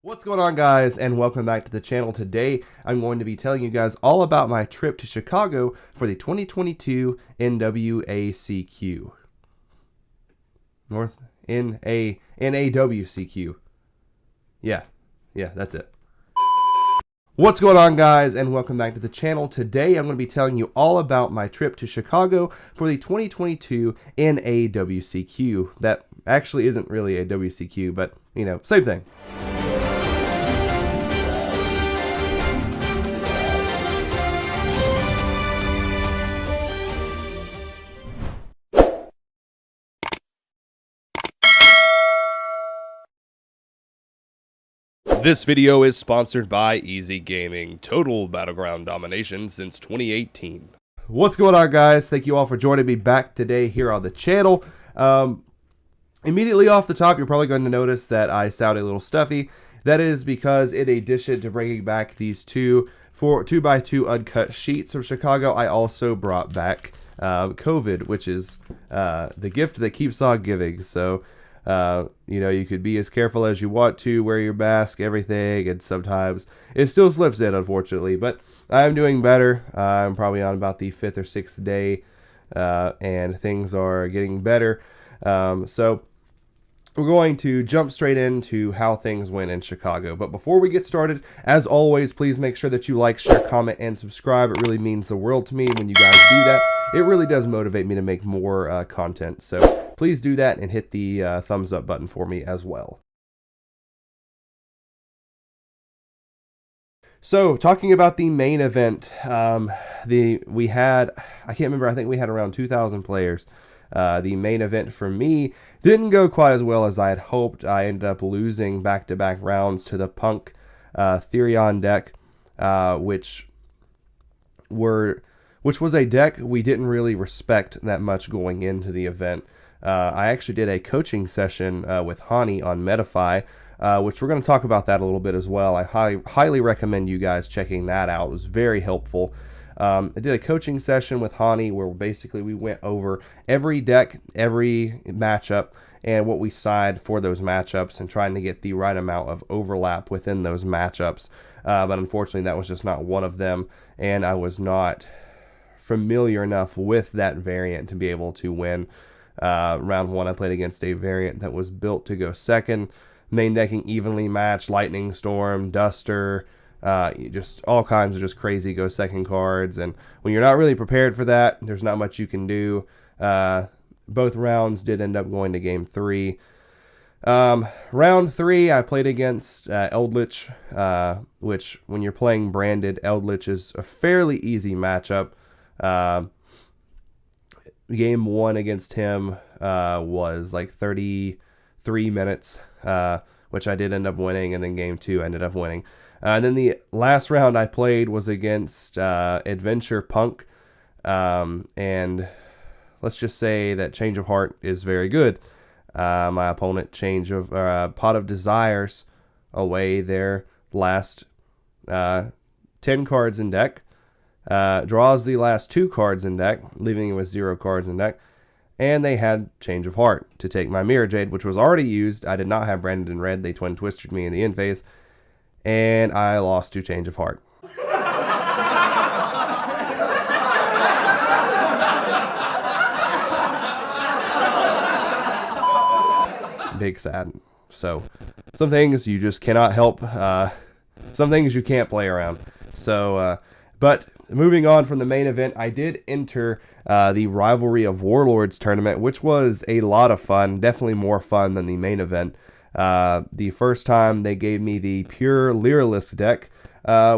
What's going on, guys, and welcome back to the channel. Today I'm going to be telling you guys all about my trip to Chicago for the 2022 NAWCQ. NAWCQ. Yeah, that's it. What's going on, guys, and welcome back to the channel. Today I'm going to be telling you all about my trip to Chicago for the 2022 NAWCQ. That actually isn't really a WCQ, but, you know, same thing. This video is sponsored by Easy Gaming, total battleground domination since 2018. What's going on, guys? Thank you all for joining me back today here on the channel. Immediately off the top, you're probably going to notice that I sound a little stuffy. That is because in addition to bringing back these 2x2 uncut sheets from Chicago, I also brought back COVID, which is the gift that keeps on giving. So you know, you could be as careful as you want to, wear your mask, everything, and sometimes it still slips in, unfortunately. But I'm doing better. I'm probably on about the 5th or 6th day, and things are getting better. So we're going to jump straight into how things went in Chicago. But before we get started, as always, please make sure that you like, share, comment, and subscribe. It really means the world to me when you guys do that. It really does motivate me to make more content. So please do that and hit the thumbs up button for me as well. So talking about the main event, we had, I can't remember, I think we had around 2,000 players. The main event for me didn't go quite as well as I had hoped. I ended up losing back-to-back rounds to the Punk Therion deck, which was a deck we didn't really respect that much going into the event. I actually did a coaching session with Hani on Metafy, which we're going to talk about that a little bit as well. I highly recommend you guys checking that out. It was very helpful. I did a coaching session with Hani where basically we went over every deck, every matchup, and what we side for those matchups and trying to get the right amount of overlap within those matchups. But unfortunately, that was just not one of them, and I was not familiar enough with that variant to be able to win. Round one, I played against a variant that was built to go second, main decking evenly matched, Lightning Storm, Duster, just all kinds of just crazy go second cards. And when you're not really prepared for that, there's not much you can do. Both rounds did end up going to game 3. Round 3, I played against Eldritch, which when you're playing branded, Eldritch is a fairly easy matchup. Game 1 against him was like 33 minutes, which I did end up winning, and then game 2 I ended up winning. And then the last round I played was against Adventure Punk, and let's just say that Change of Heart is very good. My opponent Pot of Desires away their last 10 cards in deck, draws the last 2 cards in deck, leaving it with 0 cards in deck, and they had Change of Heart to take my Mirror Jade, which was already used. I did not have Branded in red. They twin twisted me in the end phase, and I lost to Change of Heart. Big sad. So some things you just cannot help. Some things you can't play around. So, but moving on from the main event, I did enter the Rivalry of Warlords tournament, which was a lot of fun. Definitely more fun than the main event. The first time they gave me the pure Lyralist deck,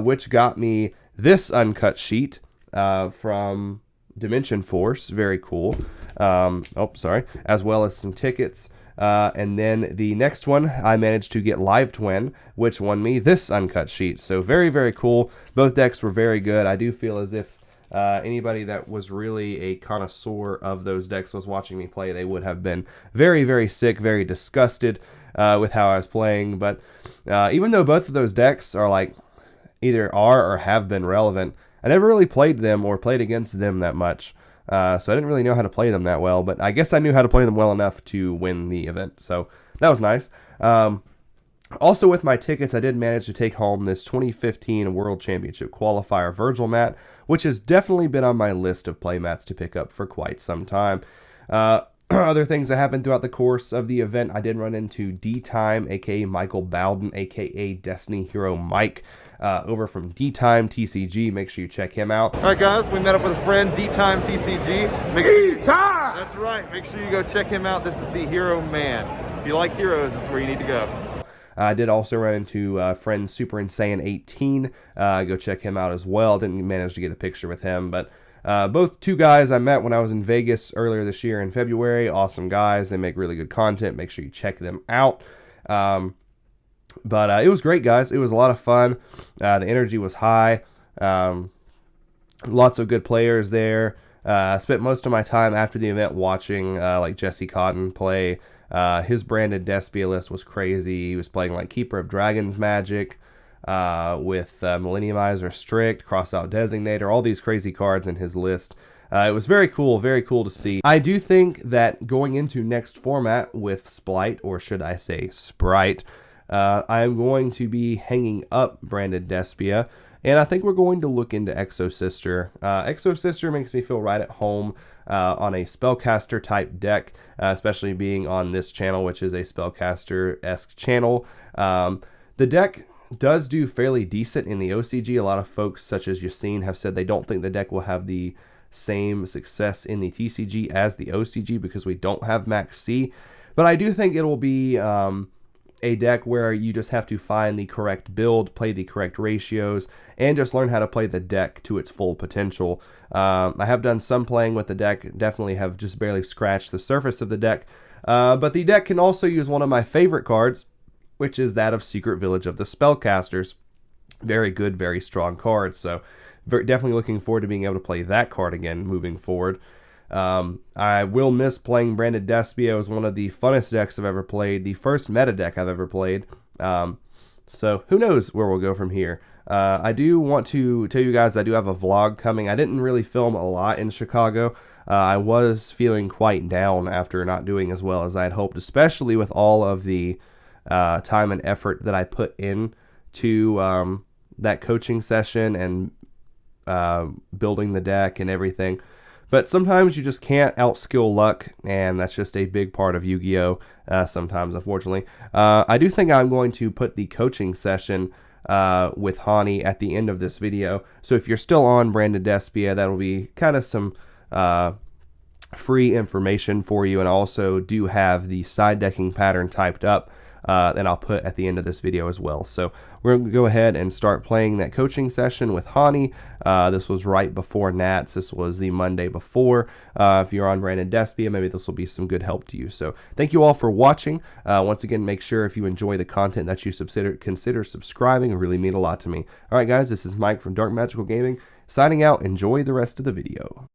which got me this uncut sheet from Dimension Force. Very cool. As well as some tickets. And then the next one, I managed to get Live Twin, which won me this uncut sheet. So very, very cool. Both decks were very good. I do feel as if anybody that was really a connoisseur of those decks was watching me play, they would have been very, very sick, very disgusted with how I was playing. But even though both of those decks are like either are or have been relevant, I never really played them or played against them that much. So I didn't really know how to play them that well, but I guess I knew how to play them well enough to win the event. So that was nice. Also, with my tickets, I did manage to take home this 2015 World Championship Qualifier Virgil mat, which has definitely been on my list of play mats to pick up for quite some time. Other things that happened throughout the course of the event, I did run into D-Time, aka Michael Bowden, aka Destiny Hero Mike, over from D-Time TCG. Make sure you check him out. All right, guys, we met up with a friend, D-Time TCG. D-Time! That's right. Make sure you go check him out. This is the Hero Man. If you like heroes, this is where you need to go. I did also run into friend Super Insane 18. Go check him out as well. Didn't manage to get a picture with him, but both two guys I met when I was in Vegas earlier this year in February. Awesome guys. They make really good content. Make sure you check them out. But it was great, guys. It was a lot of fun. The energy was high. Lots of good players there. I spent most of my time after the event watching like Jesse Cotton play. His branded Despia list was crazy. He was playing like Keeper of Dragons Magic with Millenniumizer Strict, Crossout Designator, all these crazy cards in his list. It was very cool to see. I do think that going into next format with Splite, or should I say Sprite, I'm going to be hanging up branded Despia, and I think we're going to look into Exo Sister. Exo Sister makes me feel right at home on a spellcaster type deck, especially being on this channel, which is a spellcaster-esque channel. The deck does do fairly decent in the OCG. A lot of folks, such as Yassine, have said they don't think the deck will have the same success in the TCG as the OCG because we don't have Max C. But I do think it will be a deck where you just have to find the correct build, play the correct ratios, and just learn how to play the deck to its full potential. I have done some playing with the deck, definitely have just barely scratched the surface of the deck. But the deck can also use one of my favorite cards, which is that of Secret Village of the Spellcasters. Very good, very strong card. So definitely looking forward to being able to play that card again moving forward. I will miss playing Branded Despia. It was one of the funnest decks I've ever played, the first meta deck I've ever played. So who knows where we'll go from here. I do want to tell you guys I do have a vlog coming. I didn't really film a lot in Chicago. I was feeling quite down after not doing as well as I had hoped, especially with all of the time and effort that I put in to that coaching session and building the deck and everything. But sometimes you just can't outskill luck, and that's just a big part of Yu-Gi-Oh! Sometimes, unfortunately. I do think I'm going to put the coaching session with Hani at the end of this video. So if you're still on Branded Despia, that'll be kind of some free information for you. And I also do have the side decking pattern typed up. And I'll put at the end of this video as well. So we're going to go ahead and start playing that coaching session with Hani. This was right before Nats. This was the Monday before. If you're on Branded Despia, maybe this will be some good help to you. So thank you all for watching. Once again, make sure if you enjoy the content that you consider subscribing. It really mean a lot to me. All right, guys, this is Mike from Dark Magical Gaming signing out. Enjoy the rest of the video.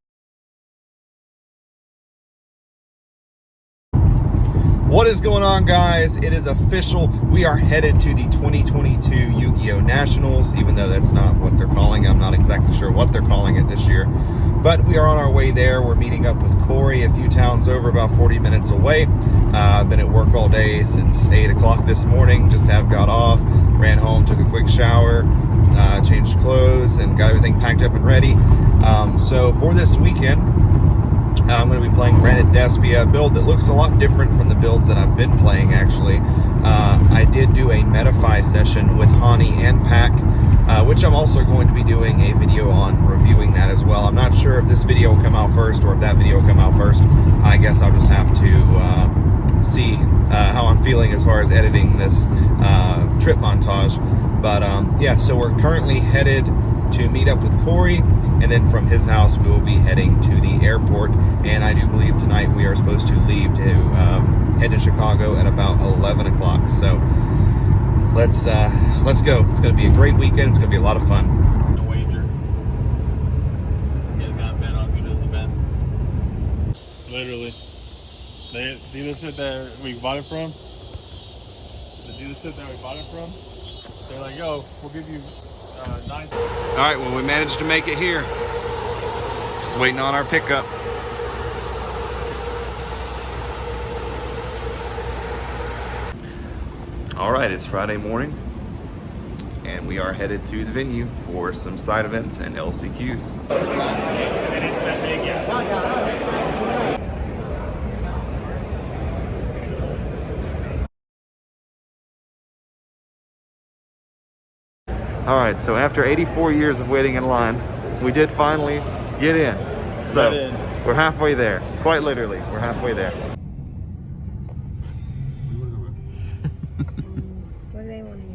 What is going on, guys? It is official. We are headed to the 2022 Yu-Gi-Oh! Nationals, even though that's not what they're calling. I'm not exactly sure what they're calling it this year. But we are on our way there. We're meeting up with Korey a few towns over, about 40 minutes away. Been at work all day since 8 o'clock this morning. Just got off, ran home, took a quick shower, changed clothes, and got everything packed up and ready. So for this weekend, I'm going to be playing Branded Despia, build that looks a lot different from the builds that I've been playing, actually. I did do a Metafy session with Hani and Pack, which I'm also going to be doing a video on reviewing that as well. I'm not sure if this video will come out first or if that video will come out first. I guess I'll just have to see how I'm feeling as far as editing this trip montage. But yeah, so we're currently headed to meet up with Korey, and then from his house we will be heading to the airport. And I do believe tonight we are supposed to leave to head to Chicago at about 11 o'clock. So let's go. It's going to be a great weekend. It's going to be a lot of fun. A wager. You guys got to bet on who does the best. Literally. The dealership that we bought it from. They're like, yo, we'll give you 9. All right, well, we managed to make it here. Just waiting on our pickup. All right, it's Friday morning, and we are headed to the venue for some side events and LCQs. All right, so after 84 years of waiting in line, we did finally get in. So we're halfway there. Quite literally, we're halfway there. What do they want to do?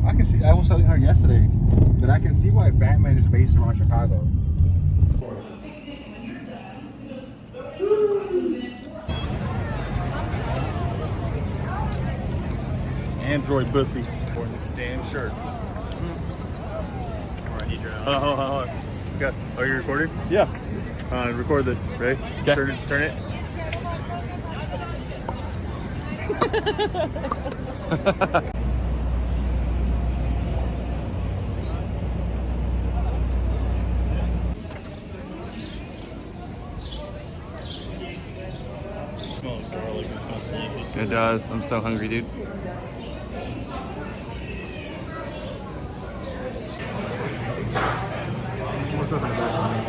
I can see. I was telling her yesterday that I can see why Batman is based around Chicago. Android bussy for this damn shirt. I need your. Hold on. Got. Are you recording? Yeah. Record this. Ready? Okay. Turn it. Smells garlic. It smells delicious. It does. I'm so hungry, dude. What's up in the back?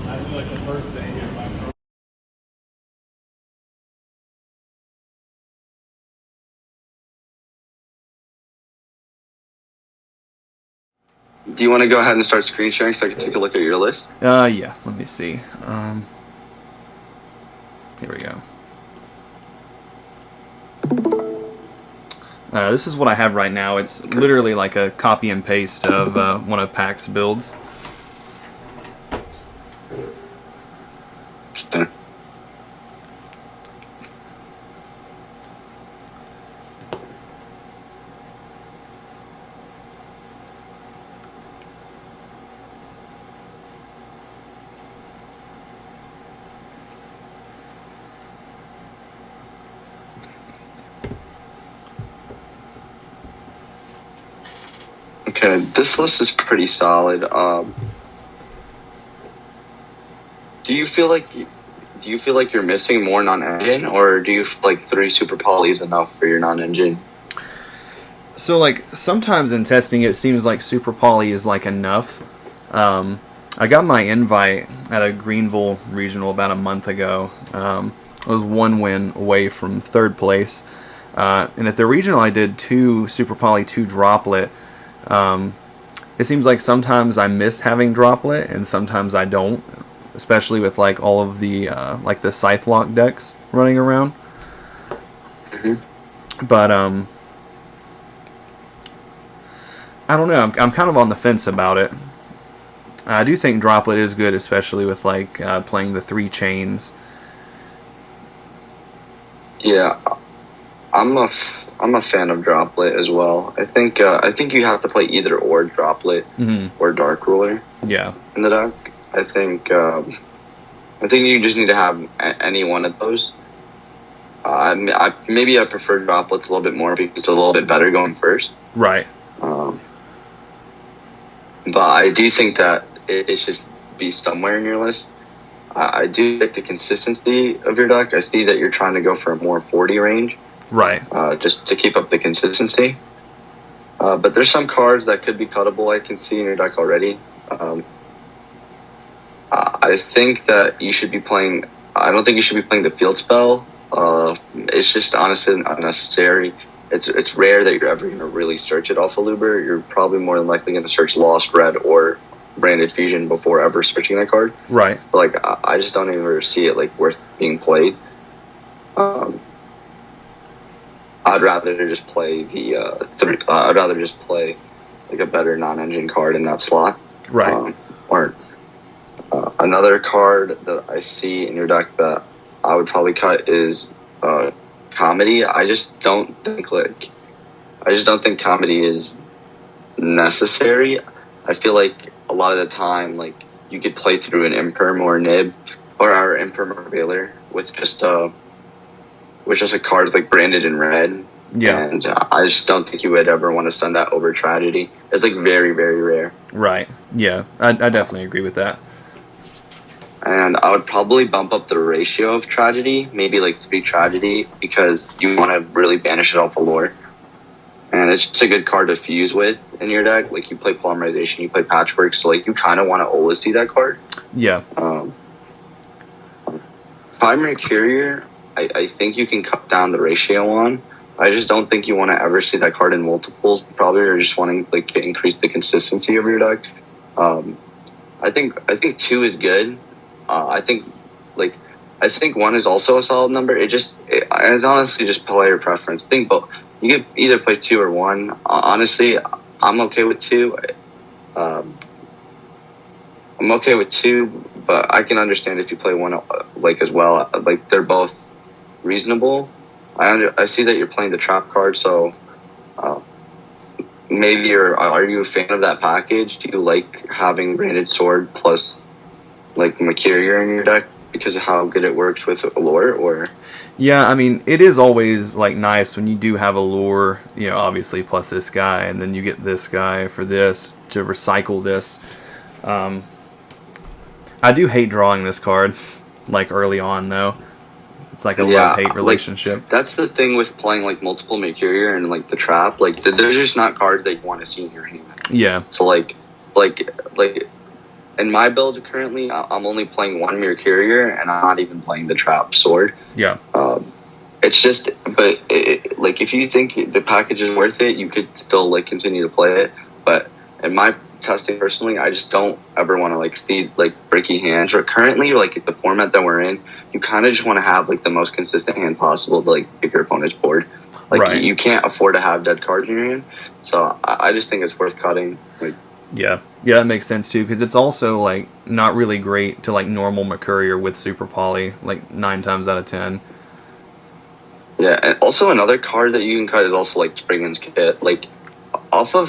I feel like the first thing in my throat. Do you want to go ahead and start screen sharing so I can take a look at your list? Yeah. Let me see. Here we go. This is what I have right now. It's literally like a copy and paste of one of Pack's builds. Okay. Okay, this list is pretty solid. Do you feel like you're missing more non-engine, or do you feel like 3 super poly is enough for your non-engine? So like sometimes in testing it seems like super poly is like enough. I got my invite at a Greenville regional about a month ago. I was 1 win away from 3rd place. And at the regional I did 2 super poly, 2 droplet. It seems like sometimes I miss having droplet and sometimes I don't, especially with like all of the like the scythe lock decks running around. Mm-hmm. But I don't know. I'm kind of on the fence about it. I do think droplet is good, especially with like playing the 3 chains. Yeah, I'm a fan of droplet as well. I think you have to play either or droplet or dark ruler. Yeah. In the deck. I think you just need to have any one of those. Maybe I prefer droplets a little bit more because it's a little bit better going first. Right. But I do think that it should be somewhere in your list. I do like the consistency of your deck. I see that you're trying to go for a more 40 range. Right. Just to keep up the consistency. But there's some cards that could be cuttable I can see in your deck already. I think that you should be playing... I don't think you should be playing the field spell. It's just honestly unnecessary. It's rare that you're ever going to really search it off a Luber. You're probably more than likely going to search Lost Red or Branded Fusion before ever searching that card. Right. But, like, I just don't even see it like worth being played. I'd rather just play the I'd rather just play like a better non-engine card in that slot. Right. Another card that I see in your deck that I would probably cut is comedy. I just don't think comedy is necessary. I feel like a lot of the time, like, you could play through an imperm or a nib or our imperm or veiler with just a card like branded in red. Yeah. And I just don't think you would ever want to send that over tragedy. It's like very, very rare. Right. Yeah, I definitely agree with that. And I would probably bump up the ratio of tragedy, maybe like 3 tragedy, because you want to really banish it off the lore. And it's just a good card to fuse with in your deck. Like, you play Polymerization, you play Patchwork, so like you kind of want to always see that card. Yeah. Primary Courier, I think you can cut down the ratio on. I just don't think you want to ever see that card in multiples. Probably you're just wanting like to increase the consistency of your deck. I think 2 is good. I think 1 is also a solid number. It's honestly just player preference. I think both. You could either play 2 or 1. Honestly, I'm okay with 2. I'm okay with 2, but I can understand if you play 1 like as well. Like, they're both reasonable. I see that you're playing the trap card, so maybe are you a fan of that package? Do you like having branded sword plus like Mercurier in your deck because of how good it works with Allure? Or yeah, I mean, it is always like nice when you do have Allure, you know, obviously plus this guy, and then you get this guy for this to recycle this. I do hate drawing this card like early on though. It's like a love-hate relationship. Like, that's the thing with playing like multiple Mercurier and like the trap. Like, there's just not cards that you want to see in your hand. Yeah. So like in my build currently, I'm only playing 1 Mercurier, and I'm not even playing the trap sword. Yeah. It's just, but like, if you think the package is worth it, you could still like continue to play it. But in my testing personally, I just don't ever want to like see like bricky hands. Or currently, like the format that we're in, you kind of just want to have like the most consistent hand possible to like pick your opponent's board. Like, right. You can't afford to have dead cards in your hand. So I just think it's worth cutting. Like, yeah, that makes sense too, because it's also like not really great to like normal Mercurier with Super Poly, like 9 times out of 10. Yeah, and also another card that you can cut is also like Springman's Kit. Like, off of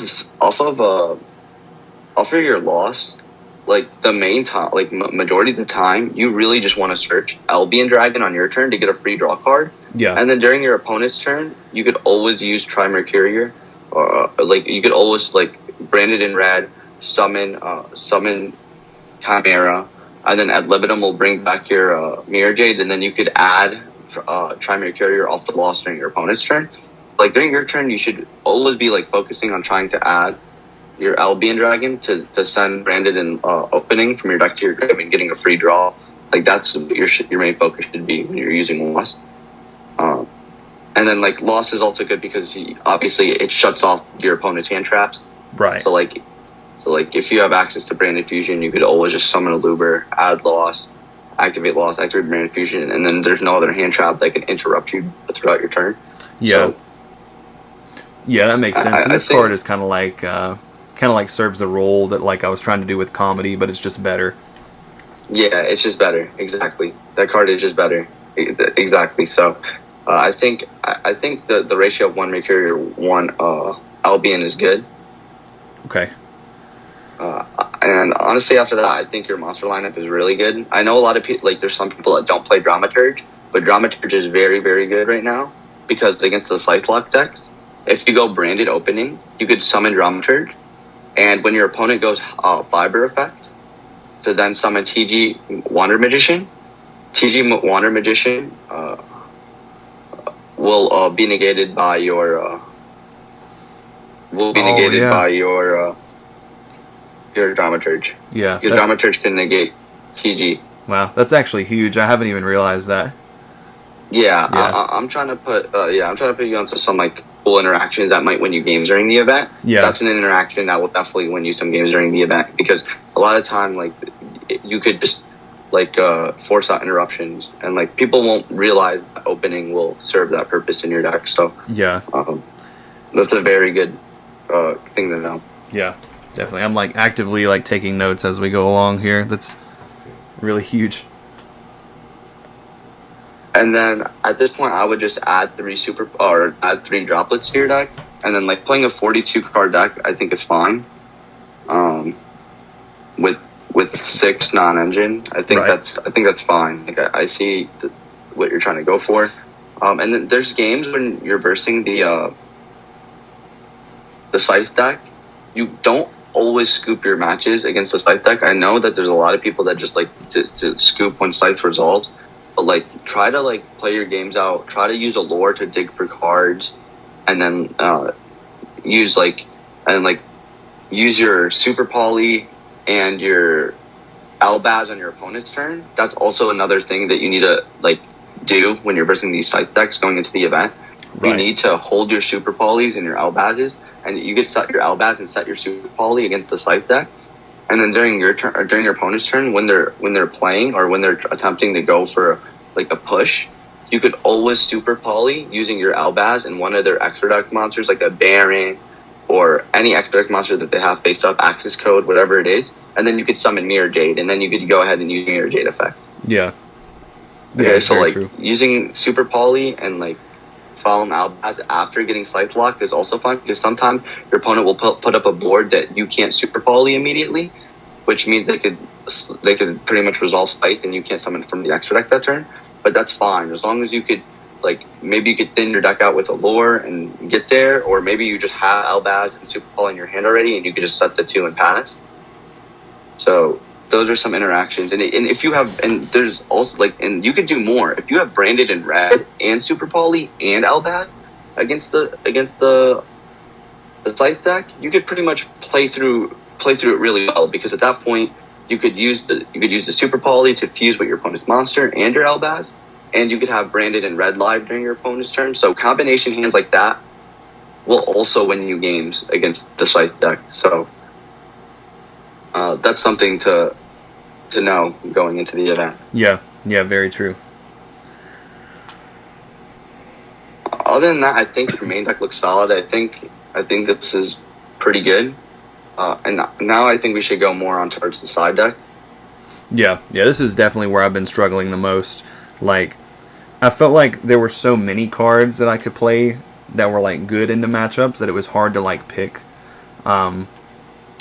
your loss, like the main time, like majority of the time, you really just want to search Albion Dragon on your turn to get a free draw card. Yeah. And then during your opponent's turn, you could always use Tri-Mercurier, or like you could always like brand it in red, summon Chimera, and then ad libitum will bring back your Mirror Jade, and then you could add Tri-Mercurier off the loss during your opponent's turn. Like, during your turn, you should always be like focusing on trying to add your Albion Dragon to send branded and opening from your deck to your grave and getting a free draw. Like, that's what your main focus should be when you're using loss. And then like loss is also good because obviously it shuts off your opponent's hand traps. Right. So like if you have access to branded fusion, you could always just summon a Luber, add loss, activate branded fusion, and then there's no other hand trap that can interrupt you throughout your turn. Yeah. So, yeah, that makes sense. And this card is kind of like serves the role that like I was trying to do with comedy, but it's just better. Yeah, it's just better. Exactly. That card is just better. Exactly. So I think the ratio of 1 Mercurier, 1 Albion is good. Okay. And honestly, after that, I think your monster lineup is really good. I know a lot of people, like, there's some people that don't play Dramaturge, but Dramaturge is very, very good right now because against the Scythe decks, if you go branded opening, you could summon Dramaturge, and when your opponent goes Fiber Effect, to then summon TG Wander Magician, TG Wander Magician will be negated by your your Dramaturge. Yeah. Your Dramaturge can negate TG. Wow, that's actually huge. I haven't even realized that. Yeah. I'm trying to put you onto some like cool interactions that might win you games during the event. Yeah. That's an interaction that will definitely win you some games during the event, because a lot of the time, like, you could just like force out interruptions, and like people won't realize that opening will serve that purpose in your deck. So yeah, that's a very good thing to know. Yeah, definitely. I'm like actively like taking notes as we go along here. That's really huge. And then at this point, I would just add add 3 droplets to your deck, and then like playing a 42 card deck, I think is fine. With 6 non-engine, I think that's fine. Like I see what you're trying to go for. And then there's games when you're versing the Scythe deck, you don't always scoop your matches against the Scythe deck. I know that there's a lot of people that just like to scoop when Scythe resolves, but like try to like play your games out. Try to use a lore to dig for cards, and then use your Super Poly and your Albaz on your opponent's turn. That's also another thing that you need to like do when you're versing these Scythe decks going into the event. Right. You need to hold your Super Polys and your Albazes, and you get set your Albaz and set your Super Poly against the Scythe deck. And then during your turn, or during your opponent's turn, when they're playing or when they're attempting to go for like a push, you could always Super Poly using your Albaz and one of their extra deck monsters, like a Baron or any extra deck monster that they have face up, Axis Code, whatever it is. And then you could summon Mirror Jade, and then you could go ahead and use Mirror Jade effect. Yeah. Okay, so like using Super Poly and like Fallen Albaz after getting Scythe locked is also fun, because sometimes your opponent will put up a board that you can't Super Poly immediately, which means they could pretty much resolve Scythe and you can't summon from the extra deck that turn. But that's fine as long as you could like maybe you could thin your deck out with a lore and get there, or maybe you just have Albaz and Super Poly in your hand already and you could just set the 2 and pass. So those are some interactions, and if you have, and there's also like, and you could do more if you have Branded in red and Super Poly and Albaz against the Scythe deck, you could pretty much play through it really well, because at that point you could use the Super Poly to fuse with your opponent's monster and your Albaz, and you could have Branded in red live during your opponent's turn. So combination hands like that will also win you games against the Scythe deck. So that's something to know going into the event. Yeah, very true. Other than that, I think your main deck looks solid. I think this is pretty good. And now I think we should go more on towards the side deck. Yeah, this is definitely where I've been struggling the most. Like, I felt like there were so many cards that I could play that were like good into matchups that it was hard to like pick.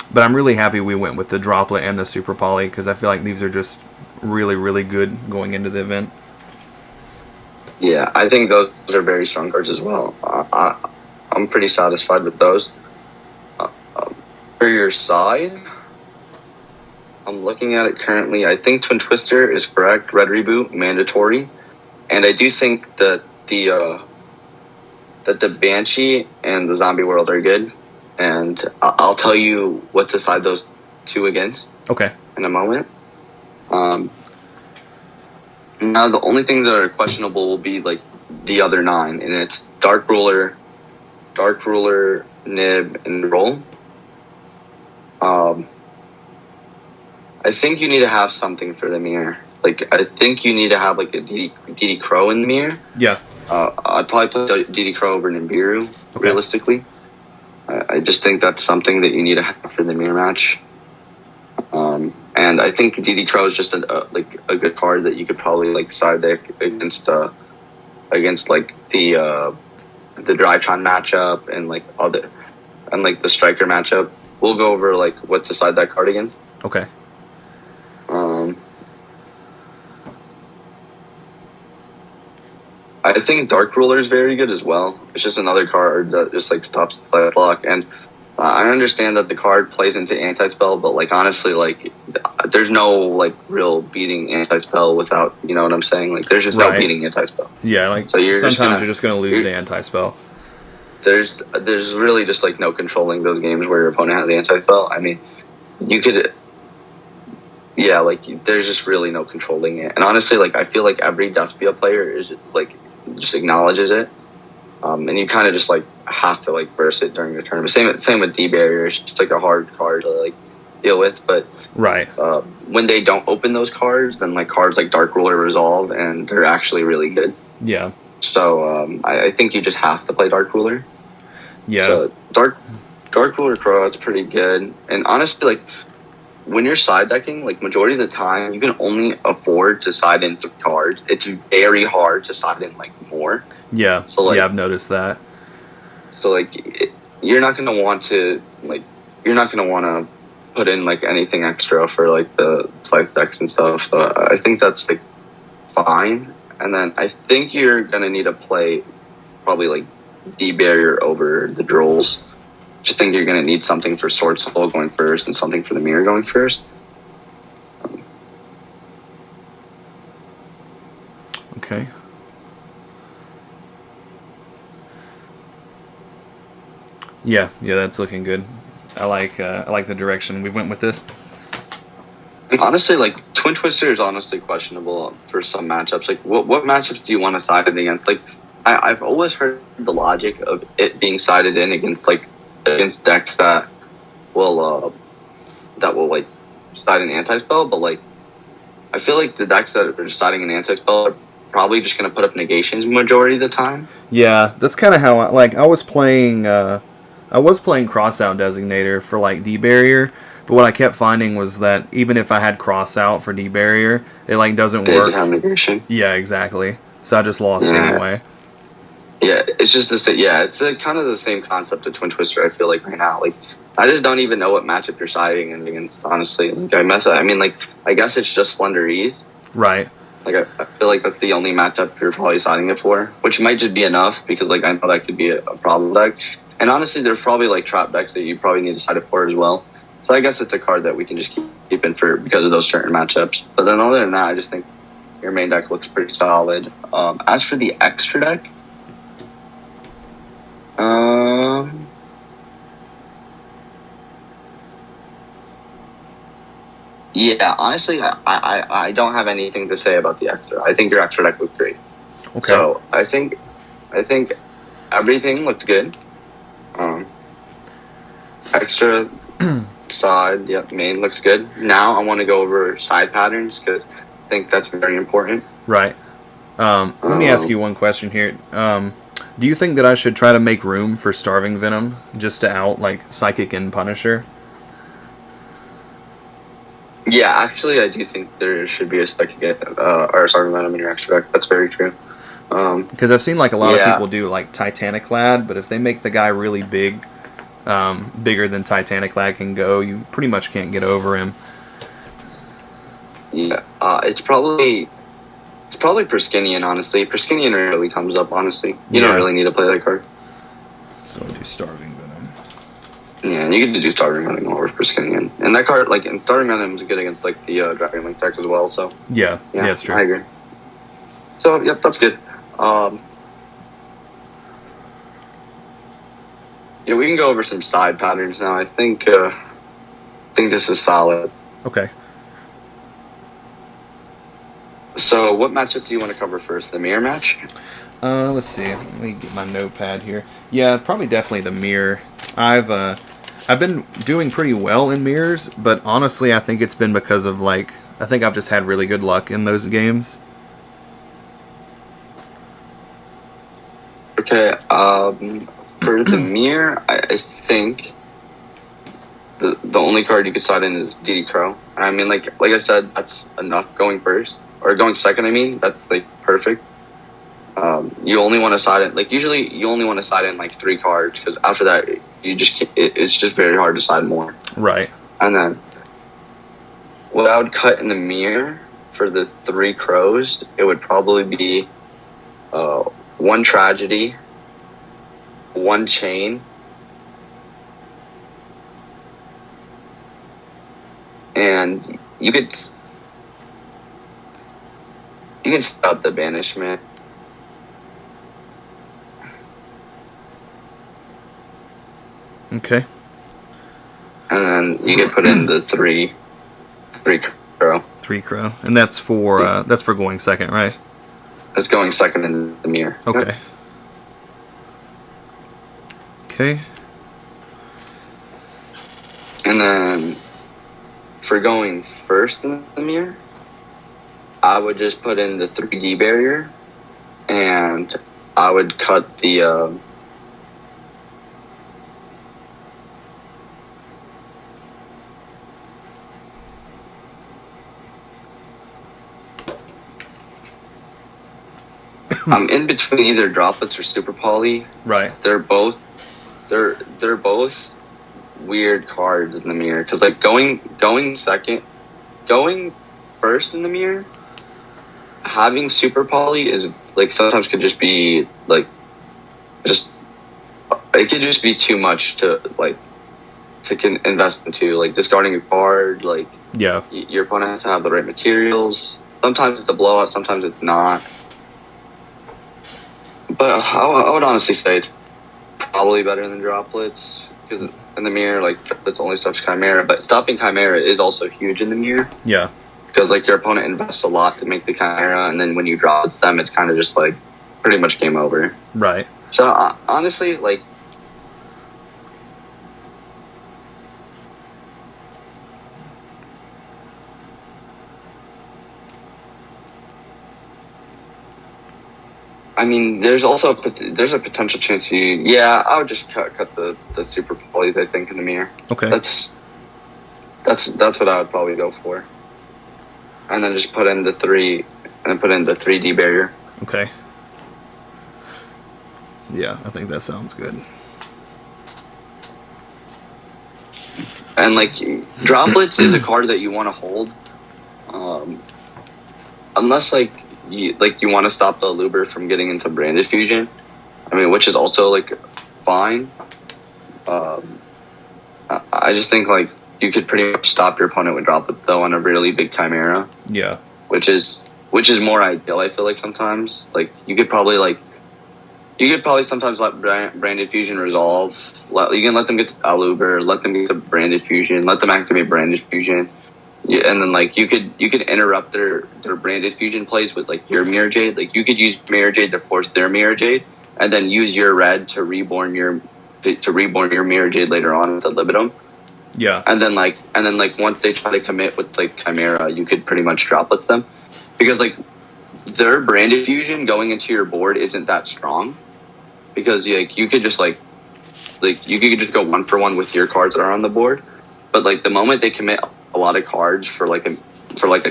But I'm really happy we went with the Droplet and the Super Poly, because I feel like these are just really, really good going into the event. Yeah, I think those are very strong cards as well. I'm pretty satisfied with those. For your side, I'm looking at it currently. I think Twin Twister is correct. Red Reboot, mandatory. And I do think that the Banshee and the Zombie World are good. And I'll tell you what to side those 2 against. Okay. In a moment. Now the only things that are questionable will be like the other 9, and it's Dark Ruler, Nib, and Roll. I think you need to have something for the mirror. Like, I think you need to have like a DD Crow in the mirror. Yeah. I'd probably put DD Crow over Nibiru, realistically. I just think that's something that you need to have for the mirror match. And I think DD Crow is just a good card that you could probably like side deck against like the Drytron matchup and like the Striker matchup. We'll go over like what to side that card against. Okay. I think Dark Ruler is very good as well. It's just another card that just like stops the side block, and I understand that the card plays into anti-spell, but like honestly, like there's no like real beating anti-spell without, you know what I'm saying? Like there's just no beating anti-spell. Yeah, like so sometimes you're just gonna lose the anti-spell. There's really just like no controlling those games where your opponent has the anti-spell. I mean, you could, yeah, like there's just really no controlling it. And honestly, like I feel like every Despia player is like just acknowledges it, and you kind of just like have to like burst it during the tournament. Same with D barrier. It's just like a hard card to like deal with. But when they don't open those cards, then like cards like Dark Ruler resolve, and they're actually really good. Yeah. So I think you just have to play Dark Ruler. Yeah. Dark Ruler Crow, it's pretty good. And honestly, like when you're side decking, like majority of the time, you can only afford to side in 3 cards. It's very hard to side in like more. Yeah. So like, yeah, I've noticed that. So like, you're not gonna want to put in like anything extra for like the side decks and stuff. So I think that's like fine. And then I think you're gonna need to play probably like D barrier over the drolls. Just think you're gonna need something for Sword Soul going first and something for the mirror going first. Okay. Yeah, that's looking good. I like the direction we went with this. Honestly, like Twin Twister is honestly questionable for some matchups. Like, what matchups do you want to side in against? Like, I've always heard the logic of it being sided in against decks that will like side an anti-spell, but like I feel like the decks that are siding an anti-spell are probably just gonna put up negations majority of the time. Yeah, that's kind of how I was playing Crossout Designator for like D barrier, but what I kept finding was that even if I had Crossout for D barrier, it like doesn't They work. have negation. Yeah, exactly. So I just lost anyway. Yeah, it's just it's kind of the same concept of Twin Twister. I feel like right now, like I just don't even know what matchup you're siding in against. Honestly, like I guess it's just Splendor Ease. Right. Like I feel like that's the only matchup you're probably siding it for, which might just be enough because like I know that could be a problem deck. And honestly, there's probably like trap decks that you probably need to side it for as well. So I guess it's a card that we can just keep in for because of those certain matchups. But then other than that, I just think your main deck looks pretty solid. As for the extra deck, yeah, honestly, I don't have anything to say about the extra. I think your extra deck looks great. Okay. So I think everything looks good. Extra side, yep, main looks good. Now I want to go over side patterns because I think that's very important. Right. Let me ask you one question here. Do you think that I should try to make room for Starving Venom just to out like Psychic and Punisher? Yeah, actually, I do think there should be a Psychic or Starving Venom in your extra deck. That's very true. Because I've seen like a lot of people do like Titanic Lad, but if they make the guy really big, bigger than Titanic Lad can go, you pretty much can't get over him. Yeah, it's probably Perskinian, honestly. Perskinian rarely comes up, honestly. You don't really need to play that card. So I'll do Starving Venom. Yeah, and you can do Starving Venom over Perskinian. And that card, like, and Starving Venom is good against, like, the Dragon Link deck as well, so. Yeah, it's true. I agree. So, yep, that's good. Yeah, we can go over some side patterns now. I think this is solid. Okay. So, what matchup do you want to cover first? The mirror match? Let's see. Let me get my notepad here. Yeah, probably definitely the mirror. I've been doing pretty well in mirrors, but honestly, I think it's been because of I think I've just had really good luck in those games. Okay. For the mirror, I think the only card you could side in is DD Crow. I mean, like I said, that's enough going first. Or going second, I mean. That's, like, perfect. You only want to side in... Like, usually you only want to side in, like, 3 cards. Because after that, you just can't, it's just very hard to side more. Right. And then... What I would cut in the mirror for the 3 crows, it would probably be... 1 Tragedy, 1 Chain, and you can stop the Banishment. Okay. And then you can put in the 3 crow. 3 Crow. And that's for going second, right? That's going second in the mirror. Okay. Yep. Okay. And then for going first in the mirror, I would just put in the 3D barrier, and I would cut the I'm in between either droplets or super poly. Right. They're both weird cards in the mirror because like going first in the mirror, having super poly is like sometimes could just be like just it could just be too much to invest into, like discarding a card, like Yeah. your opponent has to have the right materials. Sometimes it's a blowout, sometimes it's not. But I would honestly say it's probably better than droplets because in the mirror, like droplets only stops Chimera, but stopping Chimera is also huge in the mirror Yeah. because like your opponent invests a lot to make the Chimera, and then when you drop them, it's kind of just like pretty much game over. Right. So honestly, like. I mean, there's a potential chance I would just cut the super polys, I think, in the mirror. Okay. That's what I would probably go for. And then just put in the 3D barrier. Okay. Yeah, I think that sounds good. And like droplets is a card that you want to hold, unless you want to stop the Luber from getting into Branded Fusion. I mean, which is also like fine. I just think like you could pretty much stop your opponent with droplets though on a really big Chimera. Yeah. Which is more ideal. I feel like sometimes like you could probably sometimes let Branded Fusion resolve. You can let them get to Aluber, let them get to Branded Fusion, let them activate Branded Fusion. Yeah, and then like you could interrupt their Branded Fusion plays with like your Mirror Jade. Like you could use Mirror Jade to force their Mirror Jade, and then use your red to reborn your Mirror Jade later on with the Libidum. Yeah. And then once they try to commit with like Chimera, you could pretty much droplets them because like their Branded Fusion going into your board isn't that strong because like you could just you could just go 1-for-1 with your cards that are on the board, but like the moment they commit a lot of cards for like a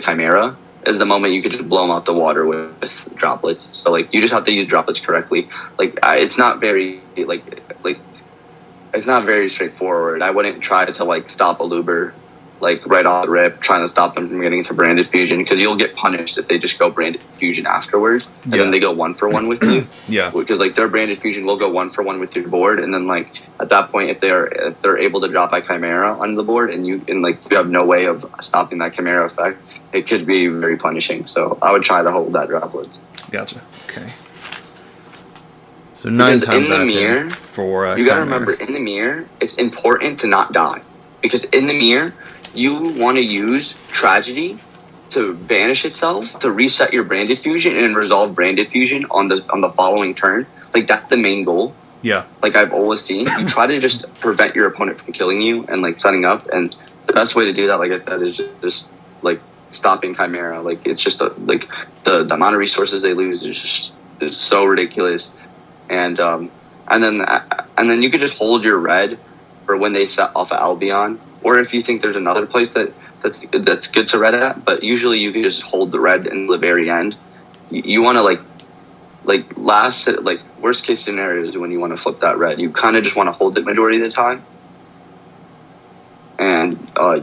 Chimera is the moment you could just blow them out the water with droplets. So like you just have to use droplets correctly. Like it's not very it's not very straightforward. I wouldn't try to like stop a Luber like right off the rip, trying to stop them from getting to Branded Fusion because you'll get punished if they just go Branded Fusion afterwards and then they go 1-for-1 with you. Yeah. Because like their Branded Fusion will go 1-for-1 with your board, and then like at that point if they're able to drop a Chimera on the board and you have no way of stopping that Chimera effect, it could be very punishing. So I would try to hold that droplets. Gotcha. Okay. So 9 because times in the out of 10 mirror, for you gotta Chimera. remember in the mirror it's important to not die because in the mirror you want to use Tragedy to banish itself to reset your Branded Fusion and resolve Branded Fusion on the following turn. Like that's the main goal. Yeah. Like I've always seen, you try to just prevent your opponent from killing you and like setting up, and the best way to do that, like I said, is just like stopping Chimera. Like it's just like the amount of resources they lose is so ridiculous, and then you could just hold your red for when they set off of Albion, or if you think there's another place that's good to red at, but usually you can just hold the red in the very end. You want to worst case scenario is when you want to flip that red. You kind of just want to hold it majority of the time and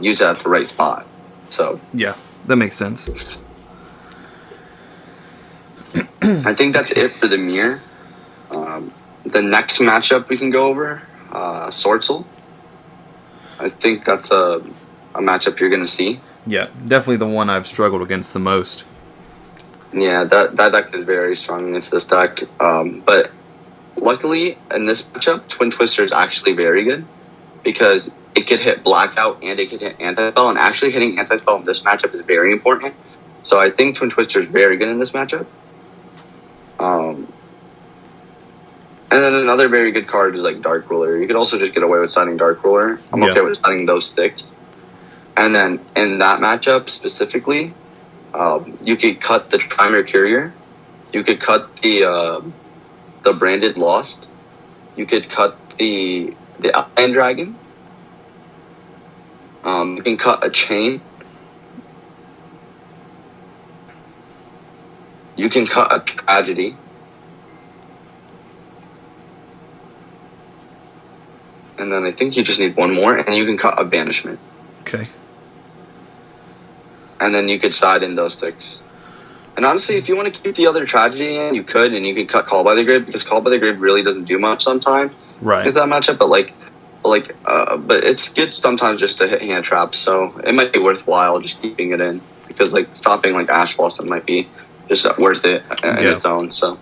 use it at the right spot. So yeah, that makes sense. I think that's it for the mirror. The next matchup we can go over, Sortzel. I think that's a matchup you're going to see. Yeah, definitely the one I've struggled against the most. Yeah, that deck is very strong against this deck. But luckily, in this matchup, Twin Twister is actually very good because it could hit Blackout and it could hit Anti-Spell, and actually hitting Anti-Spell in this matchup is very important. So I think Twin Twister is very good in this matchup. And then another very good card is like Dark Ruler. You could also just get away with signing Dark Ruler. I'm okay with signing those 6. And then in that matchup specifically, you could cut the Trimer Courier. You could cut the Branded Lost. You could cut the Outland Dragon. You can cut a Chain. You can cut a Tragedy. And then I think you just need one more, and you can cut a banishment. Okay. And then you could side in those 6. And honestly, if you want to keep the other tragedy in, you could, and you could cut Call by the Grave, because Call by the Grave really doesn't do much sometimes. Right. Is that matchup, but it's good sometimes just to hit hand traps, so it might be worthwhile just keeping it in, because like stopping like Ash Blossom might be just worth it in its own. So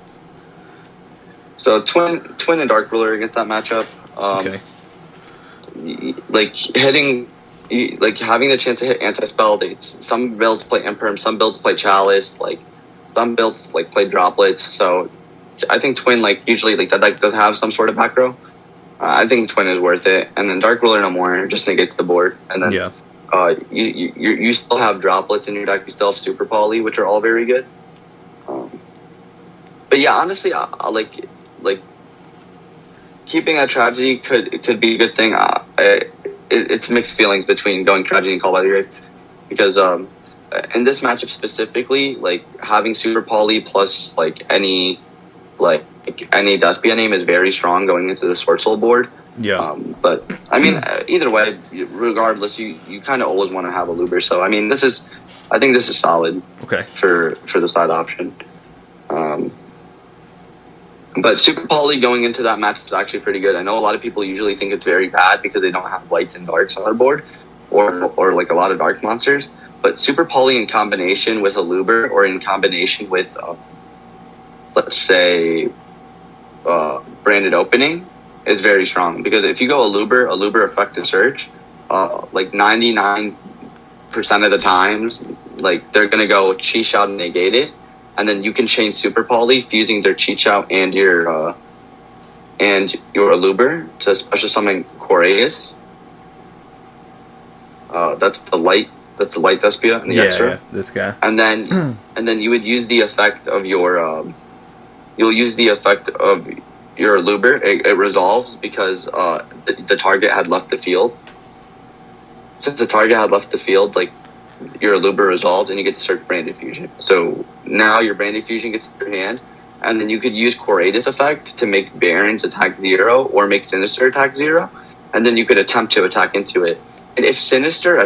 Twin and Dark Ruler against that matchup. Okay. Like having the chance to hit anti-spell dates. Some builds play Imperm, some builds play Chalice, like some builds like play Droplets. So I think Twin usually that does have some sort of back row. I think Twin is worth it, and then Dark Ruler no more just negates the board, and then you still have Droplets in your deck. You still have Super Poly, which are all very good. But yeah, honestly, I like keeping a tragedy could be a good thing. It's mixed feelings between going tragedy and Call by the Grave, because in this matchup specifically, like having Super Poly plus any Despia name is very strong going into the Sword Soul board. Yeah. But I mean, either way, regardless, you kind of always want to have a Luber. So I mean, I think this is solid. Okay. For the side option. But Super Poly going into that match is actually pretty good. I know a lot of people usually think it's very bad because they don't have whites and darks on their board, or like a lot of dark monsters. But Super Poly in combination with a Luber, or in combination with, let's say, branded opening, is very strong. Because if you go a Luber effective search, like 99% of the times, like they're gonna go Chi Shout and negate it. And then you can chain Super Poly fusing their Chi Chow and your Aluber to special summon Koreus. That's the light Despia and the extra. Yeah, this guy. And then you would use the effect of your you'll use the effect of your Aluber. It resolves because the target had left the field. Since the target had left the field, like, your Aluber resolved, and you get to search Branded Fusion. So now your Branded Fusion gets to your hand, and then you could use Koreus effect to make Barons attack 0 or make Sinister attack 0, and then you could attempt to attack into it. And if Sinister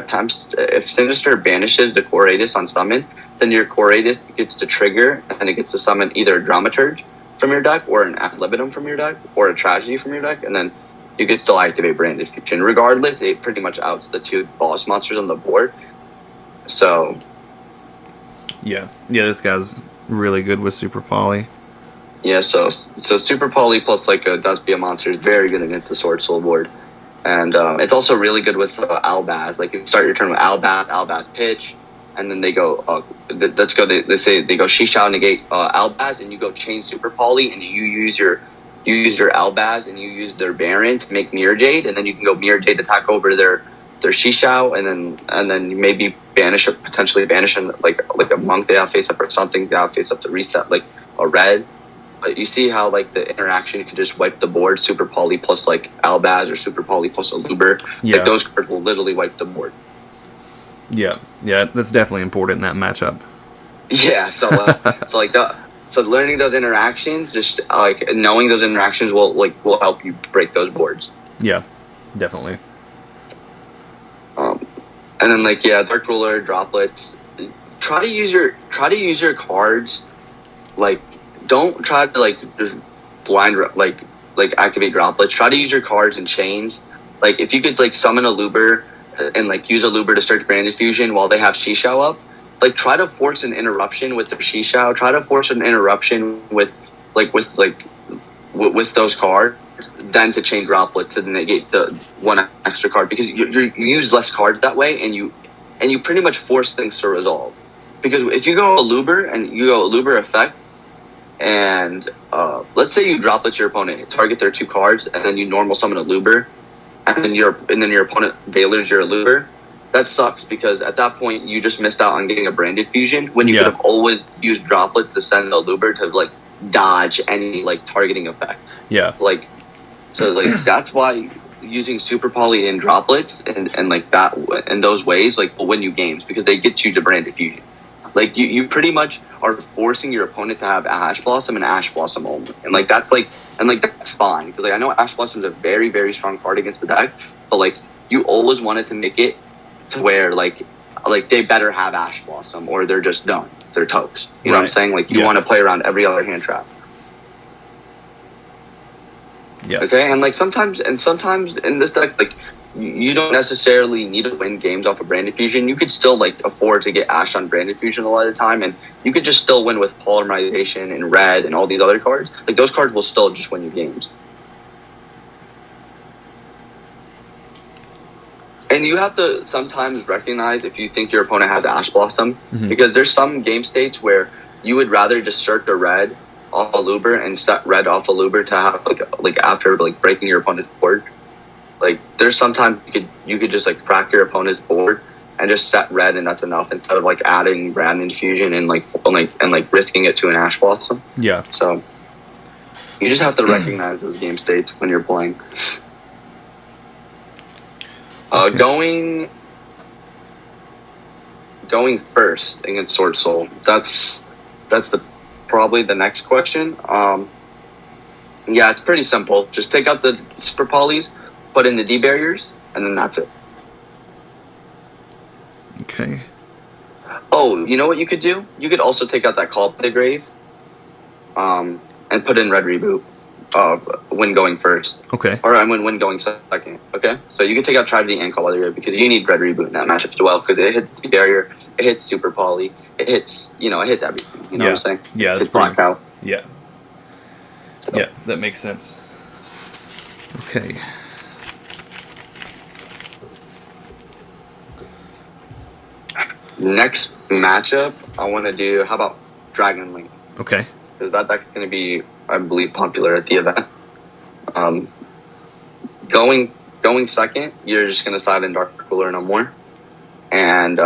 banishes the Koreus on summon, then your Koreus gets to trigger, and it gets to summon either a Dramaturge from your deck, or an Ad Libitum from your deck, or a Tragedy from your deck, and then you can still activate Branded Fusion. Regardless, it pretty much outs the 2 boss monsters on the board. So yeah, this guy's really good with Super Poly. Yeah, so Super Poly plus like a Despia monster is very good against the Sword Soul board, and it's also really good with Albaz. Like, you start your turn with Albaz pitch, and then they go let's go. They say they go Shishao negate Albaz, and you go chain Super Poly, and you use your Albaz, and you use their Baron to make Mirror Jade, and then you can go Mirror Jade attack over their Shishao, and then maybe potentially banish like a monk they have face up, or something they have face up to reset like a red. But you see how like the interaction, you can just wipe the board. Super Poly plus like Albaz, or Super Poly plus Aluber. Yeah. Like, those cards will literally wipe the board. Yeah, that's definitely important in that matchup. Yeah, so so learning those interactions, just like knowing those interactions will help you break those boards. Yeah, definitely. And then Dark Ruler, Droplets. Try to use your cards. Like, don't try to just blind activate Droplets. Try to use your cards in chains. Like, if you could summon a Luber and use a Luber to search Branded Fusion while they have Shishao up. Like, try to force an interruption with the Shishao. Try to force an interruption with those cards. Then to chain Droplets to negate the one extra card, because you use less cards that way, and you pretty much force things to resolve. Because if you go a Luber and you go a Luber effect, and let's say you Droplets your opponent, target their 2 cards, and then you normal summon a Luber, and then your opponent Valors your Luber, that sucks, because at that point you just missed out on getting a Branded Fusion when you could have always used Droplets to send a Luber to dodge any targeting effect. Yeah. So that's why using Super Poly and Droplets and that in those ways will win you games, because they get you to Branded Fusion. Like you pretty much are forcing your opponent to have Ash Blossom and Ash Blossom only, and like that's fine because like I know Ash Blossom is a very very strong card against the deck, but like you always wanted to make it to where like they better have Ash Blossom or they're just done, they're toast. You know what I'm saying? Like you want to play around every other hand trap. Yeah. Okay, and like sometimes in this deck, like you don't necessarily need to win games off of Branded Fusion. You could still like afford to get Ash on Branded Fusion a lot of the time, and you could just still win with Polymerization and Red and all these other cards. Like those cards will still just win you games. And you have to sometimes recognize if you think your opponent has Ash Blossom, because there's some game states where you would rather just start the Red off a Luber and set Red off a Luber to have like after like breaking your opponent's board. Like there's sometimes you could just like crack your opponent's board and just set Red and that's enough instead of like adding Brand Infusion and risking it to an Ash Blossom. Yeah. So you just have to recognize those game states when you're playing. Okay. Going first against Sword Soul. That's probably the next question. Yeah, it's pretty simple. Just take out the super polys, put in the D barriers, and then that's it. Okay. Oh, you know what you could do? You could also take out that Call by the Grave, and put in Red Reboot. When going first. Okay. Or when going second. Okay? So you can take out Tragedy and Call by the Grave because you need Red Reboot in that matchup as well because it hits the barrier, it hits Super Poly, it hits everything. You know what I'm saying? Yeah, that's it's blackout. Yeah. So. Yeah, that makes sense. Okay. Next matchup, I want to do, how about Dragon Link? Okay. Because that's going to be, I believe, popular at the event. Going second, you're just going to side in Dark Cooler no more. And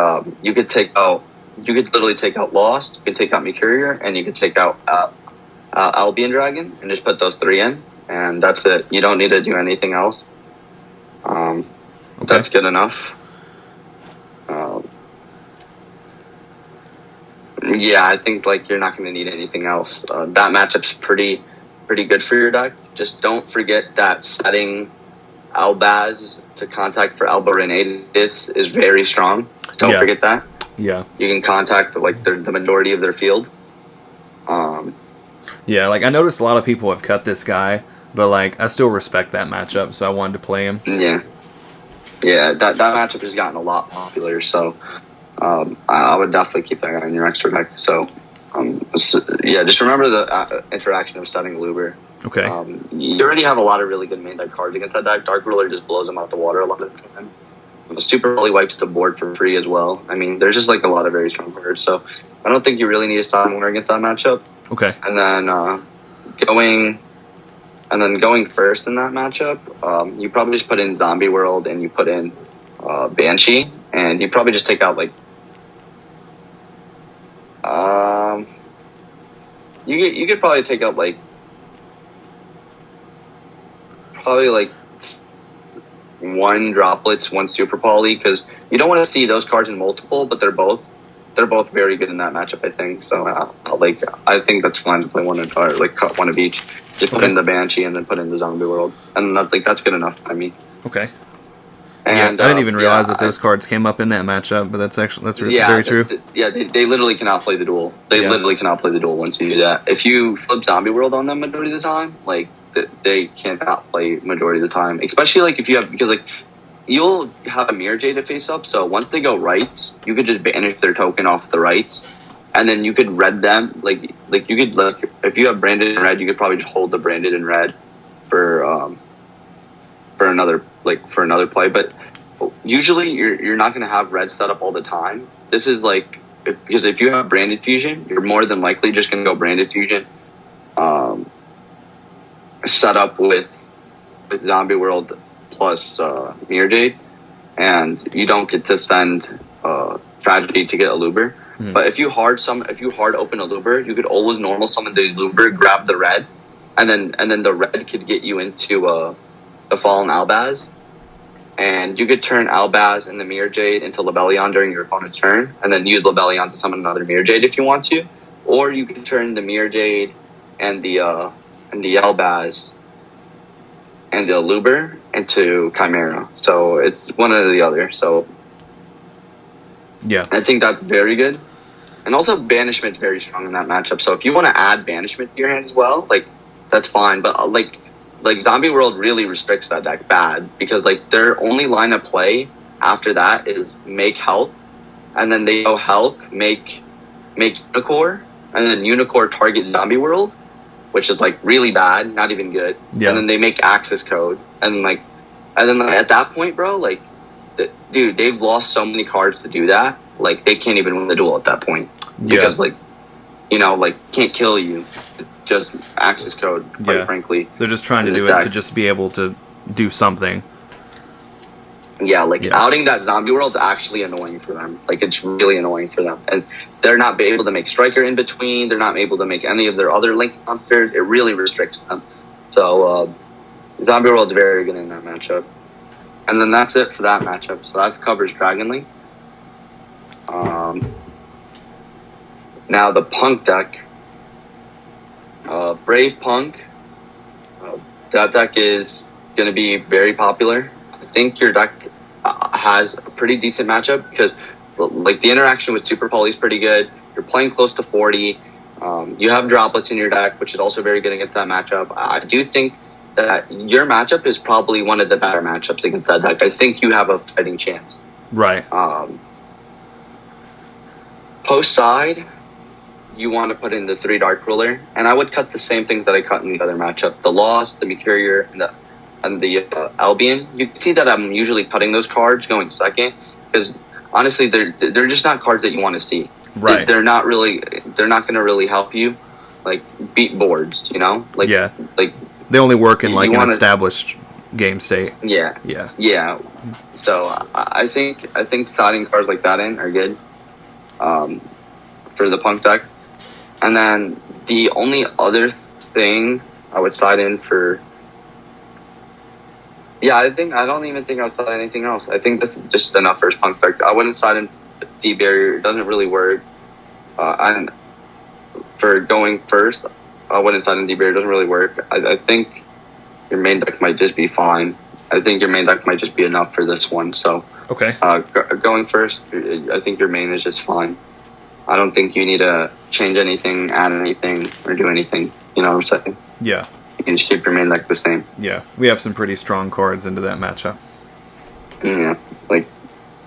you could literally take out Lost, you could take out Mercurier, and you could take out Albion Dragon, and just put those three in. And that's it. You don't need to do anything else. Okay. That's good enough. Yeah, I think like you're not going to need anything else. That matchup's pretty good for your deck. Just don't forget that setting Albaz to contact for Albarinatus is very strong. Don't forget that. Yeah. You can contact like the majority of their field. Yeah, like I noticed a lot of people have cut this guy, but like I still respect that matchup, so I wanted to play him. Yeah. Yeah, that matchup has gotten a lot popular, so I would definitely keep that guy in your extra deck. So, yeah, just remember the interaction of setting Luber. Okay. You already have a lot of really good main deck cards against that deck. Dark Ruler just blows them out the water a lot of the time. Super Poly wipes the board for free as well. I mean, there's just like a lot of very strong cards. So, I don't think you really need to side winner against that matchup. Okay. And then going first in that matchup, you probably just put in Zombie World and you put in Banshee, and you probably just take out like you could probably take out like one Droplets, one Super Poly, because you don't want to see those cards in multiple, but they're both very good in that matchup, I think. So I think that's fine to play one or like cut one of each. Just put in the Banshee and then put in the Zombie World, and that's good enough. I mean. Okay. And, yeah, I didn't even realize that those cards came up in that matchup, but that's very true. They literally cannot play the duel. They literally cannot play the duel once you do that. If you flip Zombie World on them majority of the time, like they cannot play majority of the time. Especially like if you have, because like you'll have a Mirror Jade to face up. So once they go rights, you could just banish their token off the rights, and then you could red them. Like you could if you have branded in red, you could probably just hold the branded in red for another play. But usually you're not going to have red set up all the time. This is like because if you have Branded Fusion, you're more than likely just going to go Branded Fusion set up with Zombie World plus Mirror Jade, and you don't get to send Tragedy to get a Luber. But if you hard open a Luber, you could always normal summon the Luber, grab the red, and then the red could get you into the Fallen Albaz, and you could turn Albaz and the Mirror Jade into Lebellion during your opponent's turn, and then use Lebellion to summon another Mirror Jade if you want to. Or you can turn the Mirror Jade and the Albaz and the Luber into Chimera. So it's one or the other. So Yeah. I think that's very good. And also Banishment's very strong in that matchup. So if you want to add Banishment to your hand as well, like, that's fine. But like Zombie World really restricts that deck bad, because like their only line of play after that is make Hulk, and then they go Hulk, make Unicorn, and then Unicorn target Zombie World, which is like really bad, not even good. Yeah. And then they make Access Code, and then at that point, bro, like, dude, they've lost so many cards to do that. Like, they can't even win the duel at that point, because like, you know, like, can't kill you. Just Access Code, quite frankly. They're just trying to do it to just be able to do something. Yeah, like, outing that Zombie World is actually annoying for them. Like, it's really annoying for them. And they're not able to make Striker in between. They're not able to make any of their other Link monsters. It really restricts them. So, Zombie World's very good in that matchup. And then that's it for that matchup. So that covers Dragon Link. Now the Punk deck. Brave Punk. That deck is going to be very popular. I think your deck has a pretty decent matchup, because like the interaction with Super Poly is pretty good. You're playing close to 40. You have droplets in your deck, which is also very good against that matchup. I do think that your matchup is probably one of the better matchups against that deck. I think you have a fighting chance. Right. Post side, you want to put in the 3 Dark Ruler, and I would cut the same things that I cut in the other matchup: the Lost, the Mercurier, and the Albion. You can see that I'm usually cutting those cards going second, because honestly, they're just not cards that you want to see. Right. They're not going to really help you, like, beat boards. You know, like, like, they only work in like an established game state. Yeah. So I think siding cards like that in are good for the Punk deck. And then the only other thing I would side in for, I don't even think I would side anything else. I think this is just enough for his Punk deck. I wouldn't side in the barrier. It doesn't really work. And for going first, I wouldn't side in the barrier. It doesn't really work. I think your main deck might just be fine. I think your main deck might just be enough for this one. So okay. Going first, I think your main is just fine. I don't think you need to change anything, add anything, or do anything. You know what I'm saying? Yeah. You can just keep your main deck the same. Yeah. We have some pretty strong cards into that matchup. Yeah. Like,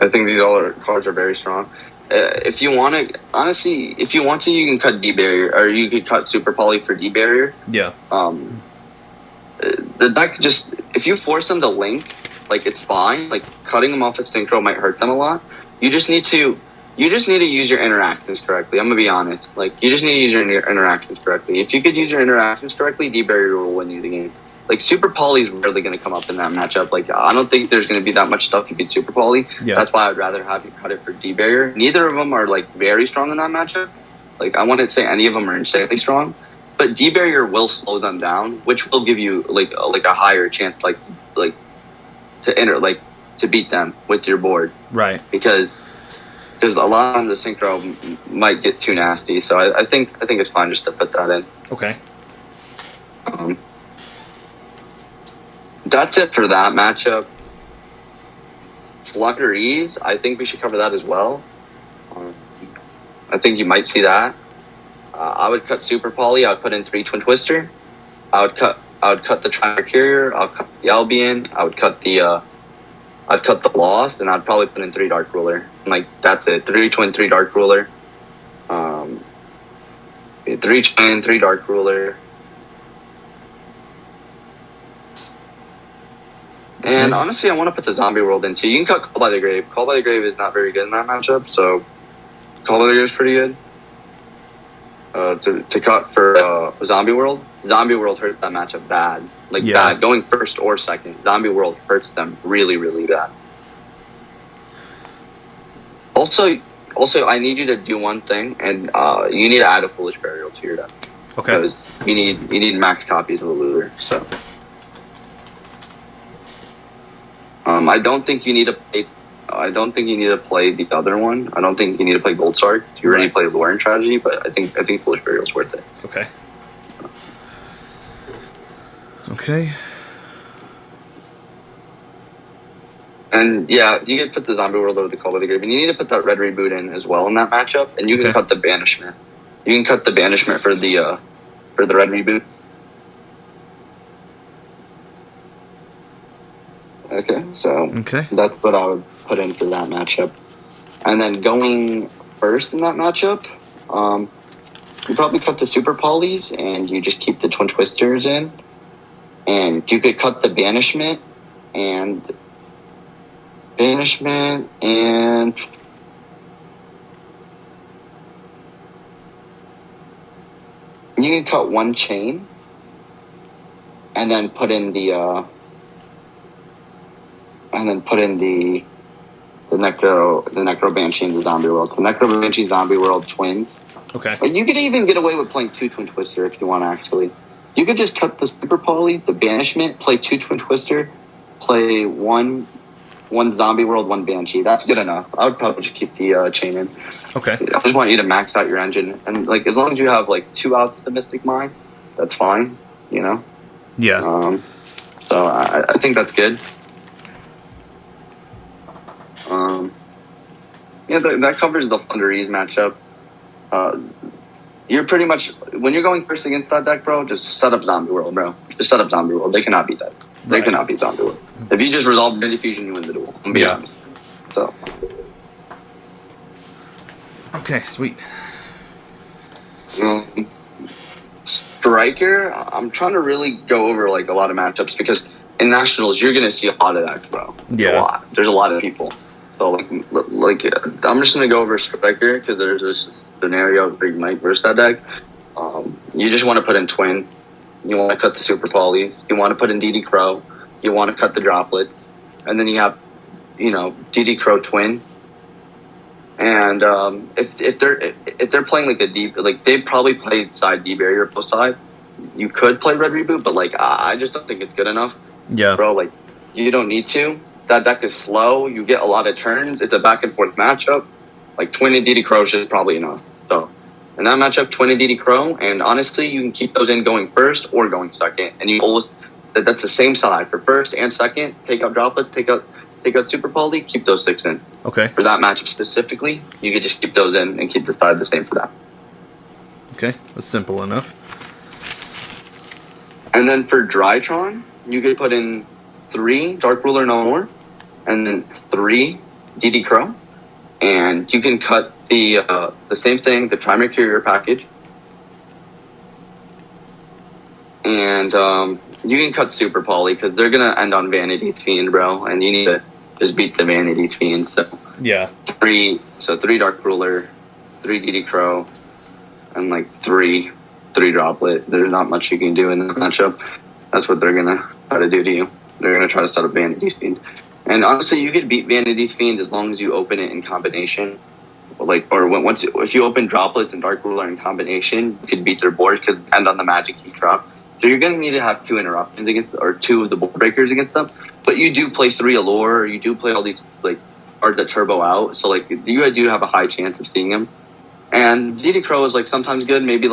I think these other cards are very strong. If you want to, honestly, if you want to, you can cut D-Barrier, or you could cut Super Poly for D-Barrier. Yeah. The deck just, if you force them to link, like, it's fine. Like, cutting them off of Synchro might hurt them a lot. You just need to use your interactions correctly. I'm gonna be honest. Like, you just need to use your interactions correctly. If you could use your interactions correctly, D-Barrier will win you the game. Like, Super Poly is really gonna come up in that matchup. Like, I don't think there's gonna be that much stuff you could Super Poly. Yeah. That's why I'd rather have you cut it for D-Barrier. Neither of them are, like, very strong in that matchup. Like, I wouldn't say any of them are insanely strong. But D-Barrier will slow them down, which will give you, like a higher chance, to beat them with your board. Right. Because a lot of the Synchro might get too nasty. So I think it's fine just to put that in. Okay. That's it for that matchup. Flutteries, I think we should cover that as well. I think you might see that. I would cut Super Poly. I would put in 3 Twin Twister. I would cut the Tri-Mercurier. I'll cut the Albion. I would cut the Lost, and I'd probably put in 3 Dark Ruler. Like, that's it. 3 Twin, 3 Dark Ruler. 3 Twin, 3 Dark Ruler. And honestly, I want to put the Zombie World in too. You can cut Call by the Grave. Call by the Grave is not very good in that matchup, so Call by the Grave is pretty good. To cut for Zombie World. Zombie World hurts that matchup bad. Like, bad. Going first or second. Zombie World hurts them really, really bad. Also, I need you to do one thing, and you need to add a Foolish Burial to your deck. Okay. Because you need max copies of the Looter, so. I don't think you need to play. I don't think you need to play the other one. I don't think you need to play Gold Star. You already play Lore and Tragedy, but I think Foolish Burial's worth it. Okay. Okay. And yeah, you can put the Zombie World over the Call of the Grave, and you need to put that red reboot in as well in that matchup. And you can cut the Banishment. You can cut the Banishment for the red reboot. Okay, so that's what I would put in for that matchup. And then going first in that matchup, you probably cut the Super Polys and you just keep the Twin Twisters in. And you could cut the Banishment and you can cut one chain and then put in the Necro Banshee and the Zombie World. The Necro Banshee Zombie World twins. Okay. But you could even get away with playing 2 Twin Twister if you want, actually. You could just cut the Super Polys, the Banishment, play 2 Twin Twister, play one Zombie World, 1 Banshee. That's good enough. I would probably just keep the chain in. Okay. I just want you to max out your engine. And, like, as long as you have, like, 2 outs to Mystic Mine, that's fine, you know? Yeah. So I think that's good. Yeah, that covers the Thunder Ease matchup. You're pretty much, when you're going first against that deck, bro, just set up Zombie World, bro. Just set up Zombie World. They cannot beat that. They cannot beat Zombie World. If you just resolve Mini Fusion, you win the duel. I'm be honest. So. Okay, sweet. Striker, I'm trying to really go over, like, a lot of matchups because in Nationals, you're going to see a lot of decks, bro. Yeah. A lot. There's a lot of people. So, like I'm just going to go over Striker because there's this scenario of Big Mike versus that deck. You just want to put in Twin. You want to cut the Super Poly. You want to put in DD Crow. You want to cut the Droplets. And then you have, DD Crow Twin. And if they're playing like a deep, like they probably played side D barrier post side, you could play red reboot, but like I just don't think it's good enough. Yeah, bro, like you don't need to. That deck is slow. You get a lot of turns. It's a back and forth matchup. Like Twin and DD Crow is just probably enough. So in that matchup, Twin and DD Crow, and honestly, you can keep those in going first or going second, and you always that's the same side for first and second. Take out Droplets, take out Super Poly, keep those 6 in. Okay. For that matchup specifically, you could just keep those in and keep the side the same for that. Okay, that's simple enough. And then for Drytron, you could put in 3 Dark Ruler No More, and then 3 DD Crow, and you can cut the same thing, the Primary Courier package, and you can cut Super Poly because they're gonna end on Vanity's Fiend, bro, and you need to just beat the Vanity's Fiend. So yeah, 3 Dark Ruler, 3 DD Crow, and like 3 Droplet. There's not much you can do in the matchup. That's what they're gonna try to do to you. They're gonna try to set up Vanity's Fiend, and honestly, you could beat Vanity's Fiend as long as you open it in combination. If you open Droplets and Dark Ruler in combination, you could beat their board because end on the Magic Key drop. So you're going to need to have 2 interruptions or 2 of the board breakers against them. But you do play 3 Allure, or you do play all these like cards that turbo out. So like you do have a high chance of seeing them. And DD Crow is like sometimes good. Maybe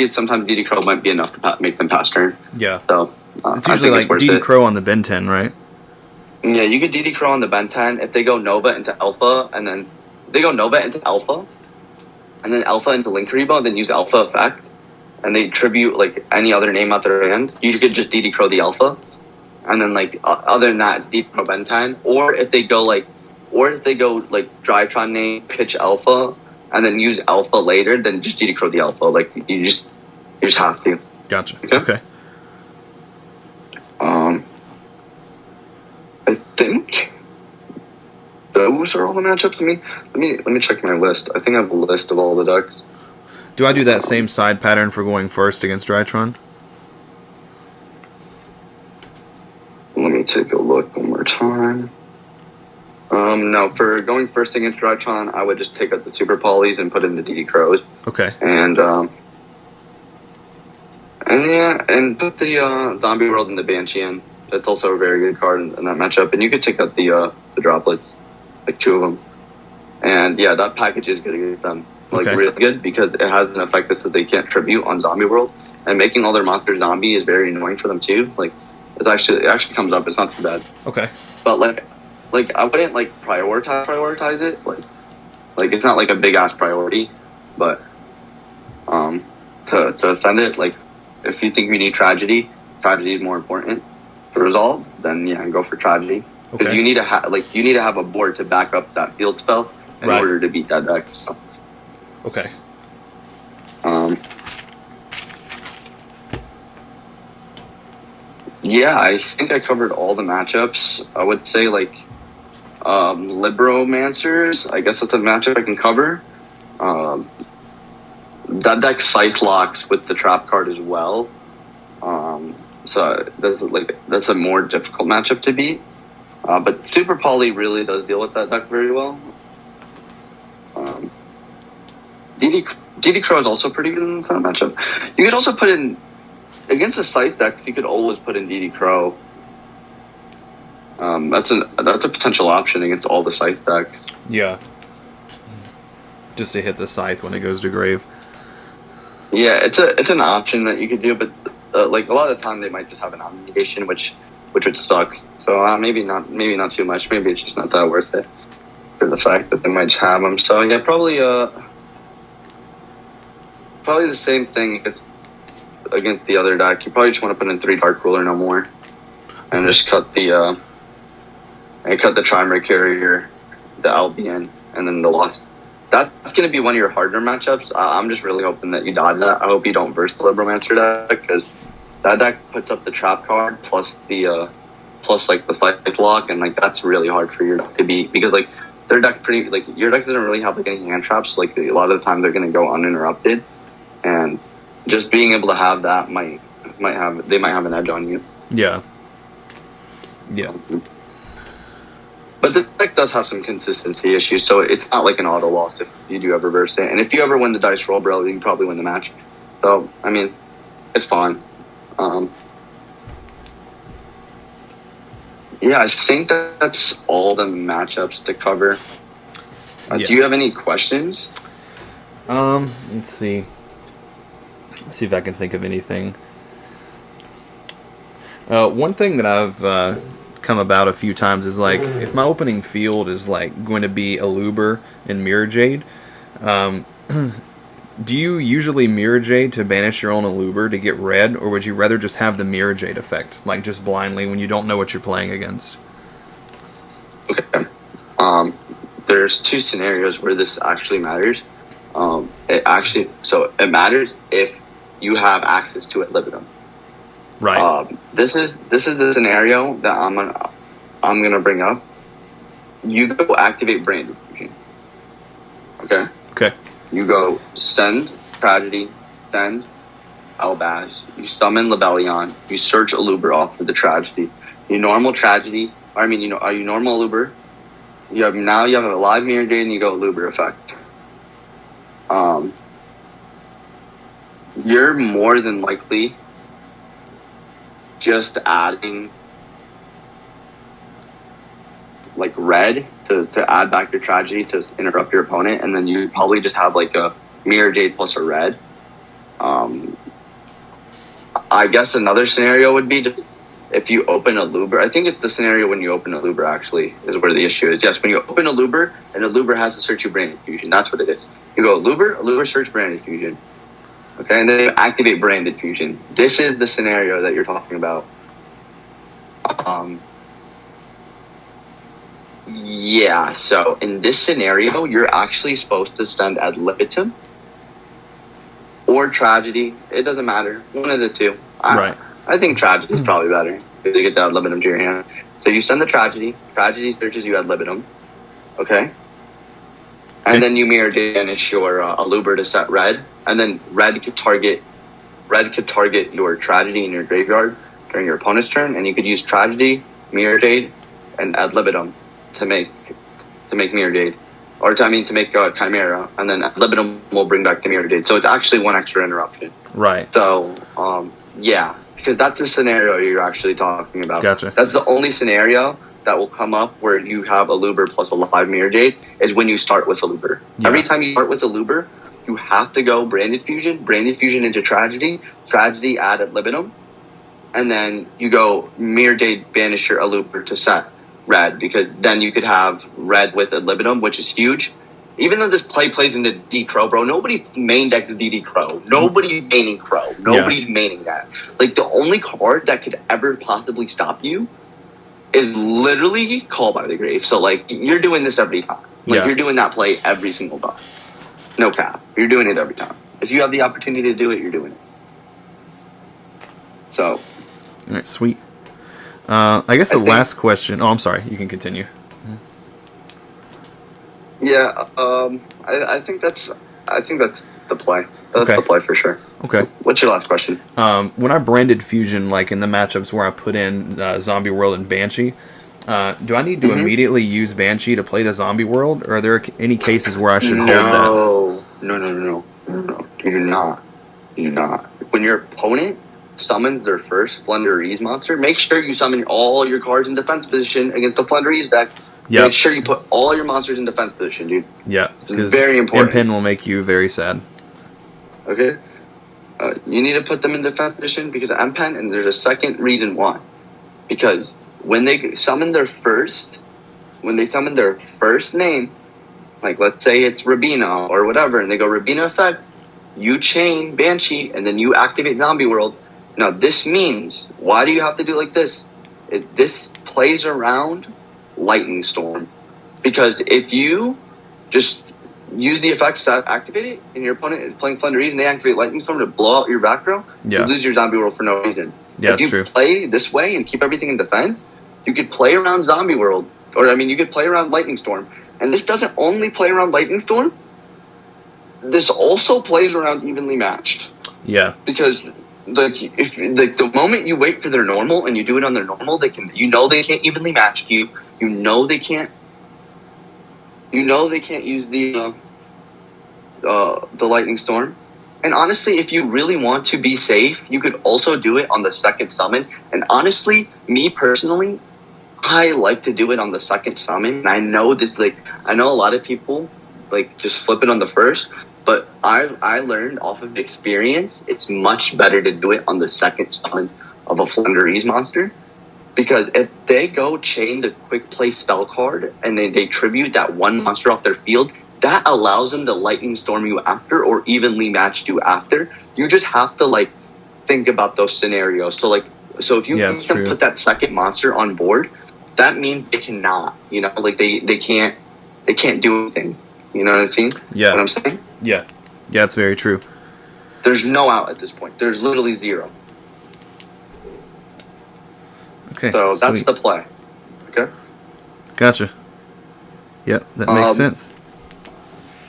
sometimes DD Crow might be enough to make them pass turn. Yeah. So it's usually like DD Crow on the Ben 10, right? Yeah, you could DD Crow on the Ben 10 if they go Nova into Alpha, and then they go Nova into Alpha, and then Alpha into Linkuriboh, and then use Alpha effect. And they tribute like any other name out their hand, you could just DD Crow the Alpha, and then like other than that, DD Crow Ben 10. Or if they go Drytron name, pitch Alpha, and then use Alpha later, then just DD Crow the Alpha. Like you just have to. Gotcha. Okay. I think those are all the matchups. Let me check my list. I think I have a list of all the decks. Do I do that same side pattern for going first against Drytron? Let me take a look one more time. No, for going first against Drytron, I would just take out the Super Polys and put in the DD Crows. Okay. And put the Zombie World and the Banshee in. That's also a very good card in that matchup. And you could take out the droplets, like 2 of them. And yeah, that package is good against them. Like Okay. really good because it has an effect that says they can't tribute on Zombie World. And making all their monsters zombie is very annoying for them too. Like it actually comes up. It's not too bad. Okay. But like I wouldn't like prioritize it. Like it's not like a big ass priority. But to send it, like if you think we need tragedy is more important to resolve, then yeah, go for tragedy. Because Okay. you need to have a board to back up that field spell in Right. order to beat that deck. So Okay. yeah, I think I covered all the matchups. I would say like Libromancers, I guess that's a matchup I can cover. That deck Scythe locks with the trap card as well. So that's a more difficult matchup to beat. But Super Poly really does deal with that deck very well. DD Crow is also pretty good in that matchup. You could also put in against the Scythe decks. You could always put in DD Crow. That's a potential option against all the Scythe decks. Yeah. Just to hit the Scythe when it goes to grave. Yeah, it's an option that you could do, but like a lot of the time they might just have an obligation, which would suck. So maybe not too much. Maybe it's just not that worth it for the fact that they might just have them. So yeah, probably the same thing against the other deck. You probably just want to put in 3 Dark Ruler, no more, and just cut the Trimer Carrier, the Albion, and then the Lost. That's going to be one of your harder matchups. I'm just really hoping that you dodge that. I hope you don't verse the Libromancer deck, because that deck puts up the trap card plus the Scythe lock, and like that's really hard for your deck to beat, because like their deck your deck doesn't really have like any hand traps. Like a lot of the time they're going to go uninterrupted, and just being able to have that might have an edge on you. Yeah. Yeah. But this deck does have some consistency issues, so it's not like an auto loss if you do ever verse it. And if you ever win the dice roll, bro, you can probably win the match. So, I mean, it's fun. Yeah, I think that's all the matchups to cover. Yeah. Do you have any questions? Let's see. Let's see if I can think of anything. One thing that I've come about a few times is like if my opening field is like going to be Aluber and Mirror Jade, do you usually Mirror Jade to banish your own Aluber to get red, or would you rather just have the Mirror Jade effect, like just blindly when you don't know what you're playing against? Okay. There's 2 scenarios where this actually matters. It matters if you have access to it libitum. Right. This is the scenario that I'm gonna bring up. You go activate Brain Diffusion. Okay. Okay. You go send Tragedy, send Elbaz. You summon Lebellion. You search Aluber off for the Tragedy. You normal Tragedy. Are you normal Aluber? You have a live Mirror Jade and you go Aluber effect. You're more than likely just adding like red to add back your Tragedy to interrupt your opponent, and then you probably just have like a Mirror Jade plus a red. I guess another scenario would be just if you open a Luber. I think it's the scenario when you open a Luber actually is where the issue is. Yes, when you open a Luber and a Luber has to search you Brand Diffusion. That's what it is. You go Luber search Brand Diffusion. Okay, and then you activate Brand Diffusion. This is the scenario that you're talking about. Yeah, so in this scenario, you're actually supposed to send ad libitum or Tragedy. It doesn't matter. One of the two. Right. I think Tragedy is probably better because you get the ad libitum to your hand. So you send the Tragedy. Tragedy searches you ad libitum. Okay? And then you Mirror Banish your Aluber to set red. And then red could target your Tragedy in your graveyard during your opponent's turn. And you could use Tragedy, Mirror Jade, and ad libitum to make Mirror Jade. To make Chimera. And then ad libitum will bring back the Mirror Jade. So it's actually one extra interruption. Right. So, yeah. because that's the scenario you're actually talking about. Gotcha. That's the only scenario that will come up where you have a Luber plus a live Mirror Jade is when you start with a Luber. Yeah. Every time you start with a Luber, you have to go Branded Fusion into Tragedy, Tragedy add ad libitum, and then you go Mirror Jade Banisher a Luber to set red, because then you could have red with ad libitum, which is huge. Even though this play plays into D Crow, bro, nobody main deck the DD Crow. Nobody's maining Crow. Nobody's maining that. Like, the only card that could ever possibly stop you is literally Call by the Grave. So, like, you're doing this every time. Like, you're doing that play every single time. No cap. You're doing it every time. If you have the opportunity to do it, you're doing it. So. All right, sweet. I guess the last question. Oh, I'm sorry. You can continue. Yeah, I think that's the play. That's Okay. the play for sure. Okay. What's your last question? When I branded Fusion, like in the matchups where I put in Zombie World and Banshee, do I need to immediately use Banshee to play the Zombie World, or are there any cases where I should hold that? No. You do not. You do not. When your opponent summons their first Flundereeze monster, make sure you summon all your cards in defense position against the Flundereeze deck. Yeah. Make sure you put all your monsters in defense position, dude. Yeah, It's very important. Impin will make you very sad. Okay? You need to put them in defense position because of M-Pen, and there's a second reason why. Because when they summon their first name, like let's say it's Rabina or whatever, and they go Rabina effect, you chain Banshee, and then you activate Zombie World. Now this means, why do you have to do it like this? This plays around Lightning Storm. Because if you just use the effects that activate it, and your opponent is playing Flundereeze and they activate Lightning Storm to blow out your back row, you lose your Zombie World for no reason. Yeah, if you true. play this way and keep everything in defense, you could play around Zombie World. Or, I mean, you could play around Lightning Storm. And this doesn't only play around Lightning Storm. This also plays around Evenly Matched. Yeah. Because the moment you wait for their normal and you do it on their normal, they can't evenly match you. You know they can't use the Lightning Storm. And honestly, if you really want to be safe, you could also do it on the second summon. And honestly, me personally, I like to do it on the second summon. And I know a lot of people just flip it on the first. But I learned off of experience, it's much better to do it on the second summon of a Flundereeze monster. Because if they go chain the quick play spell card and they tribute that one monster off their field, that allows them to Lightning Storm you after or evenly match you after. You just have to think about those scenarios. So if you make them put that second monster on board, that means they cannot, they can't do anything. You know what I'm saying? Yeah. What I'm saying? Yeah. Yeah, it's very true. There's no out at this point. There's literally zero. Okay. So that's sweet. the play. Okay? Gotcha. Yep, that makes sense.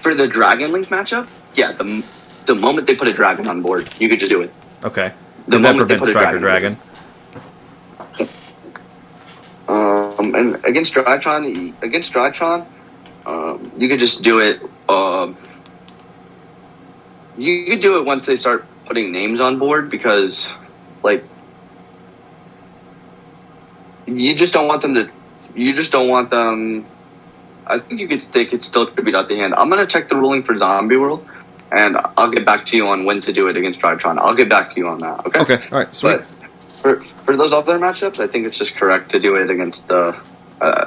For the Dragon Link matchup, yeah, the moment they put a dragon on board, you could just do it. Okay. The Does that moment they prevent put a Striker dragon Dragon? And against Drytron, you could just do it. You could do it once they start putting names on board because, you just don't want them to. You just don't want them. I think they could still tribute out the hand. I'm gonna check the ruling for Zombie World, and I'll get back to you on when to do it against Drytron. I'll get back to you on that. Okay. Okay. All right. Sweet. But for those other matchups, I think it's just correct to do it against the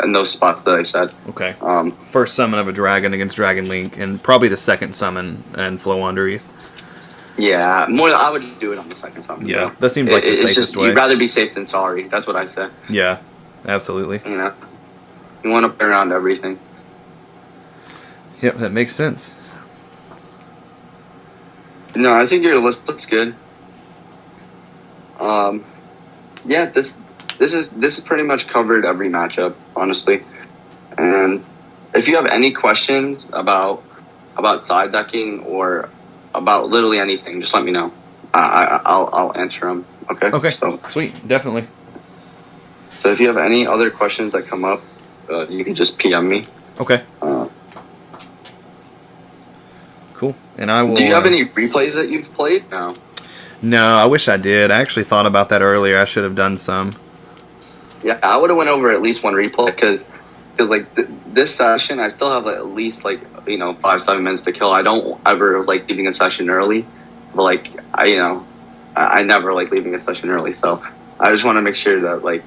in those spots that I said. Okay. First summon of a dragon against Dragon Link, and probably the second summon and Flow Underease. Yeah, I would just do it on the second summon. Yeah, that seems like the safest way. You'd rather be safe than sorry. That's what I say. Yeah, absolutely. You want to play around everything. Yep, that makes sense. No, I think your list looks good. Yeah, this is pretty much covered every matchup, honestly. And if you have any questions about side decking or about literally anything, just let me know. I'll answer them. Okay. Okay. So, sweet, definitely. So if you have any other questions that come up, you can just PM me. Okay. Cool. And I will. Do you have any replays that you've played? No. No, I wish I did. I actually thought about that earlier. I should have done some. Yeah, I would have went over at least one replay because like this session, I still have at least like 5-7 minutes to kill. I don't ever like leaving a session early, but like I never like leaving a session early. So I just want to make sure that like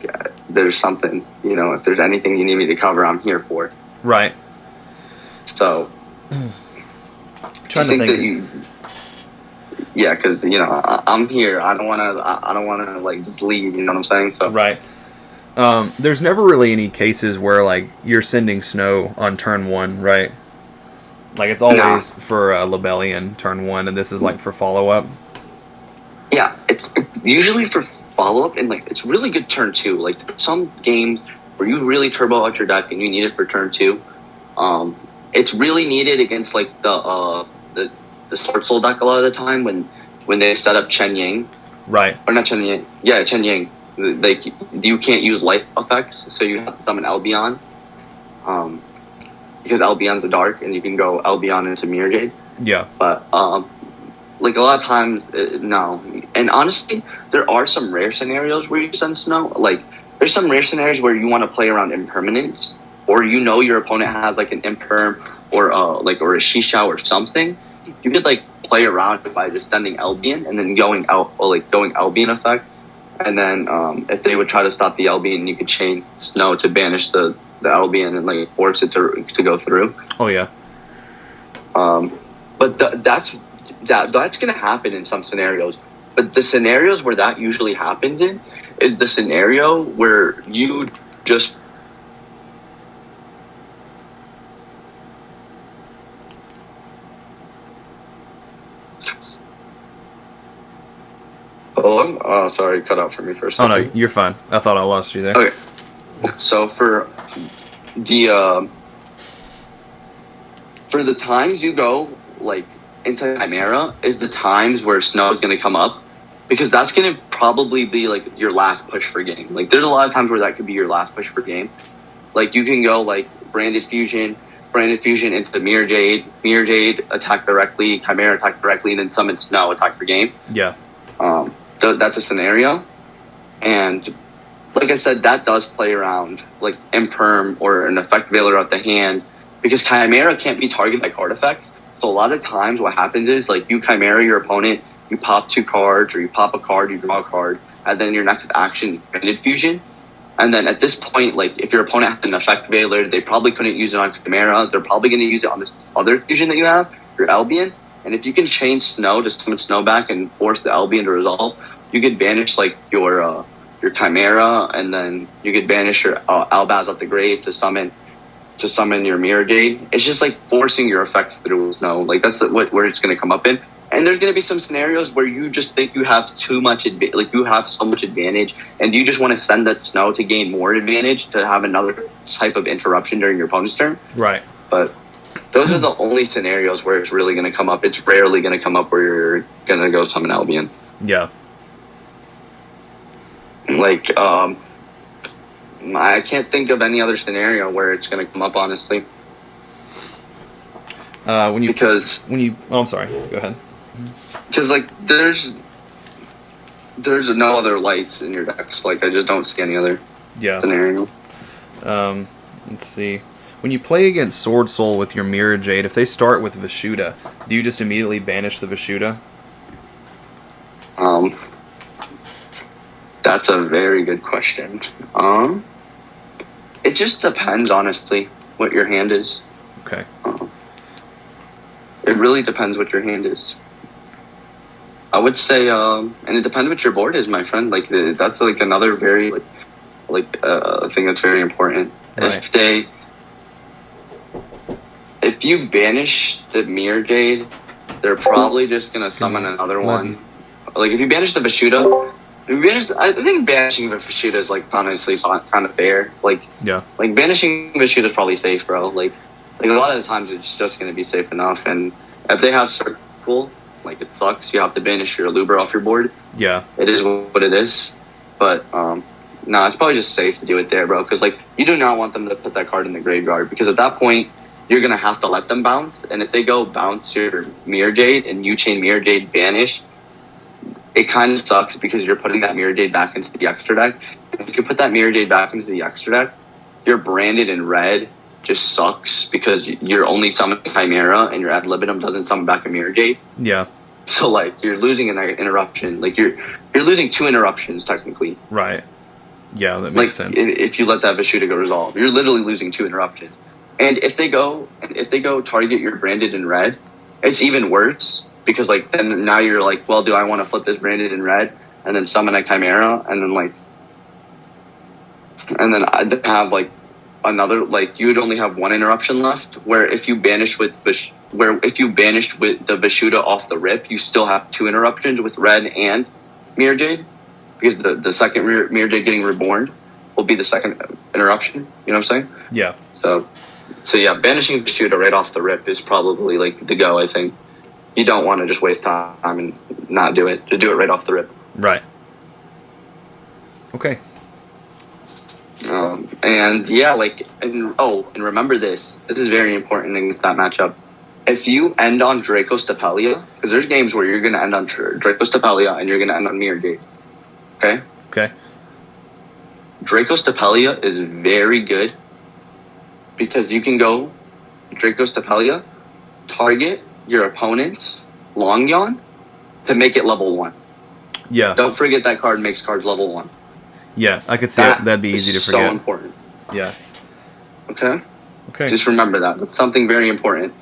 there's something, if there's anything you need me to cover, I'm here for. Right. So Trying to think. Yeah, because I'm here. I don't want to like just leave. You know what I'm saying? So Right. There's never really any cases where like you're sending snow on turn 1, right? Like it's always for Lebellian turn 1, and this is like for follow up. Yeah, it's usually for follow up, and like it's really good turn 2. Like some games where you really turbo out your deck and you need it for turn 2. It's really needed against like the Sword Soul deck a lot of the time when they set up Chen Yang. Right. Or not Chen Yang. Yeah, Chen Yang. Like you can't use life effects, so you have to summon Albion. Because Albion's a dark, and you can go Albion into Mirror Jade. Yeah. But like a lot of times, no. And honestly, there are some rare scenarios where you send snow. Like there's some rare scenarios where you want to play around impermanence, or your opponent has like an imperm or a Shisha or something. You could like play around it by just sending Albion and then going Albion effect. And then if they would try to stop the Albion, you could chain snow to banish the Albion and like force it to go through. Oh yeah. But that's gonna happen in some scenarios. But the scenarios where that usually happens in is the scenario where you just Oh, sorry, cut out for me for a second. Oh no, you're fine. I thought I lost you there. Okay. So for the times you go like into Chimera is the times where snow is going to come up, because that's going to probably be like your last push for game. Like there's a lot of times where that could be your last push for game. Like you can go like Branded Fusion into the Mirror Jade attack directly, Chimera attack directly, and then summon Snow attack for game. Yeah. That's a scenario, and like I said, that does play around like Imperm or an effect veiler out the hand, because Chimera can't be targeted by card effects. So a lot of times what happens is like you Chimera your opponent, you pop 2 cards, or you pop a card, you draw a card, and then your next action is Branded Fusion. And then at this point, like if your opponent has an effect veiler, they probably couldn't use it on Chimera. They're probably going to use it on this other fusion that you have, your Albion. And if you can change Snow to summon Snow back and force the Albion to resolve, you could banish like your Chimera, and then you could banish your Albaz at the grave to summon your Mirror Jade. It's just like forcing your effects through Snow. Like that's where it's going to come up in. And there's going to be some scenarios where you just think you have too much, like you have so much advantage, and you just want to send that Snow to gain more advantage to have another type of interruption during your opponent's turn. Right. But those are the only scenarios where it's really going to come up. It's rarely going to come up where you're going to go summon Albion. Yeah. Like, I can't think of any other scenario where it's going to come up, honestly. Oh, I'm sorry. Go ahead. Because like there's no other lights in your decks. Like I just don't see any other scenario. Let's see. When you play against Sword Soul with your Mirror Jade, if they start with Vishuda, do you just immediately banish the Vishuda? That's a very good question. It just depends, honestly, what your hand is. Okay. It really depends what your hand is. I would say, and it depends what your board is, my friend. Like that's like another very thing that's very important. Right. If you banish the Mirror Jade, they're probably just gonna summon another one. Like if you banish the Vishuda, I think banishing the Vishuda is like honestly kind of fair. Like like banishing Vishuda is probably safe, bro. Like a lot of the times it's just gonna be safe enough. And if they have Circle, like it sucks. You have to banish your Luber off your board. Yeah, it is what it is. But no, it's probably just safe to do it there, bro. Because like you do not want them to put that card in the graveyard, because at that point you're gonna have to let them bounce. And if they go bounce your Mirror Jade and you chain Mirror Jade banish, it kind of sucks because you're putting that mirror jade back into the extra deck. If you put that mirror jade back into the extra deck, you're branded in red just sucks because you're only summoning Chimera and your ad libitum doesn't summon back a mirror jade. Yeah. So like you're losing an interruption. Like you're losing 2 interruptions technically. Right. Yeah, that makes sense. If you let that Vishuda go resolve, you're literally losing 2 interruptions. And if they go target your branded in red, it's even worse because like then now you're like, well, do I want to flip this branded in red and then summon a Chimera and then I'd have like another, like you would only have 1 interruption left. Where if you banished with the Vishuda off the rip, you still have 2 interruptions with red and Mirror Jade, because the second Mirror Jade getting reborn will be the second interruption. You know what I'm saying? Yeah. So yeah, banishing Vishuda right off the rip is probably like the go. I think you don't want to just waste time and not do it. Just do it right off the rip. Right. Okay. And yeah, and remember this. This is very important in that matchup. If you end on Draco Stapelia, because there's games where you're going to end on Draco Stapelia and you're going to end on Mirror Jade. Okay? Okay. Draco Stapelia is very good because you can go Draco Stapelia, target your opponent's Long Yawn to make it level 1. Yeah. Don't forget that card makes cards level 1. Yeah, I could see it. That'd be easy to forget. So important. Yeah. Okay? Okay. Just remember that. That's something very important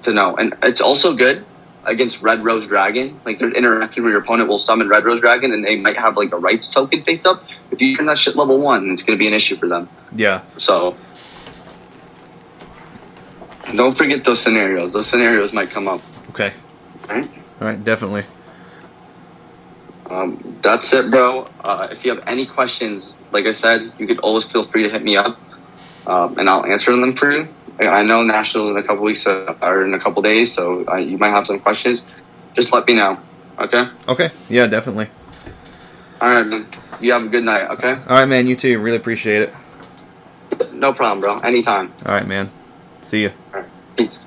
to know. And it's also good against Red Rose Dragon. Like, there's interaction where your opponent will summon Red Rose Dragon and they might have, like, a rights token face up. If you turn that shit level 1, it's going to be an issue for them. Yeah. So, don't forget those scenarios. Those scenarios might come up. Okay. All right? All right, definitely. That's it, bro. If you have any questions, like I said, you could always feel free to hit me up, and I'll answer them for you. I know Nationals in a couple weeks or in a couple days, so you might have some questions. Just let me know, okay? Okay. Yeah, definitely. All right, man. You have a good night, okay? All right, man. You too. Really appreciate it. No problem, bro. Anytime. All right, man. See you. All right. Peace.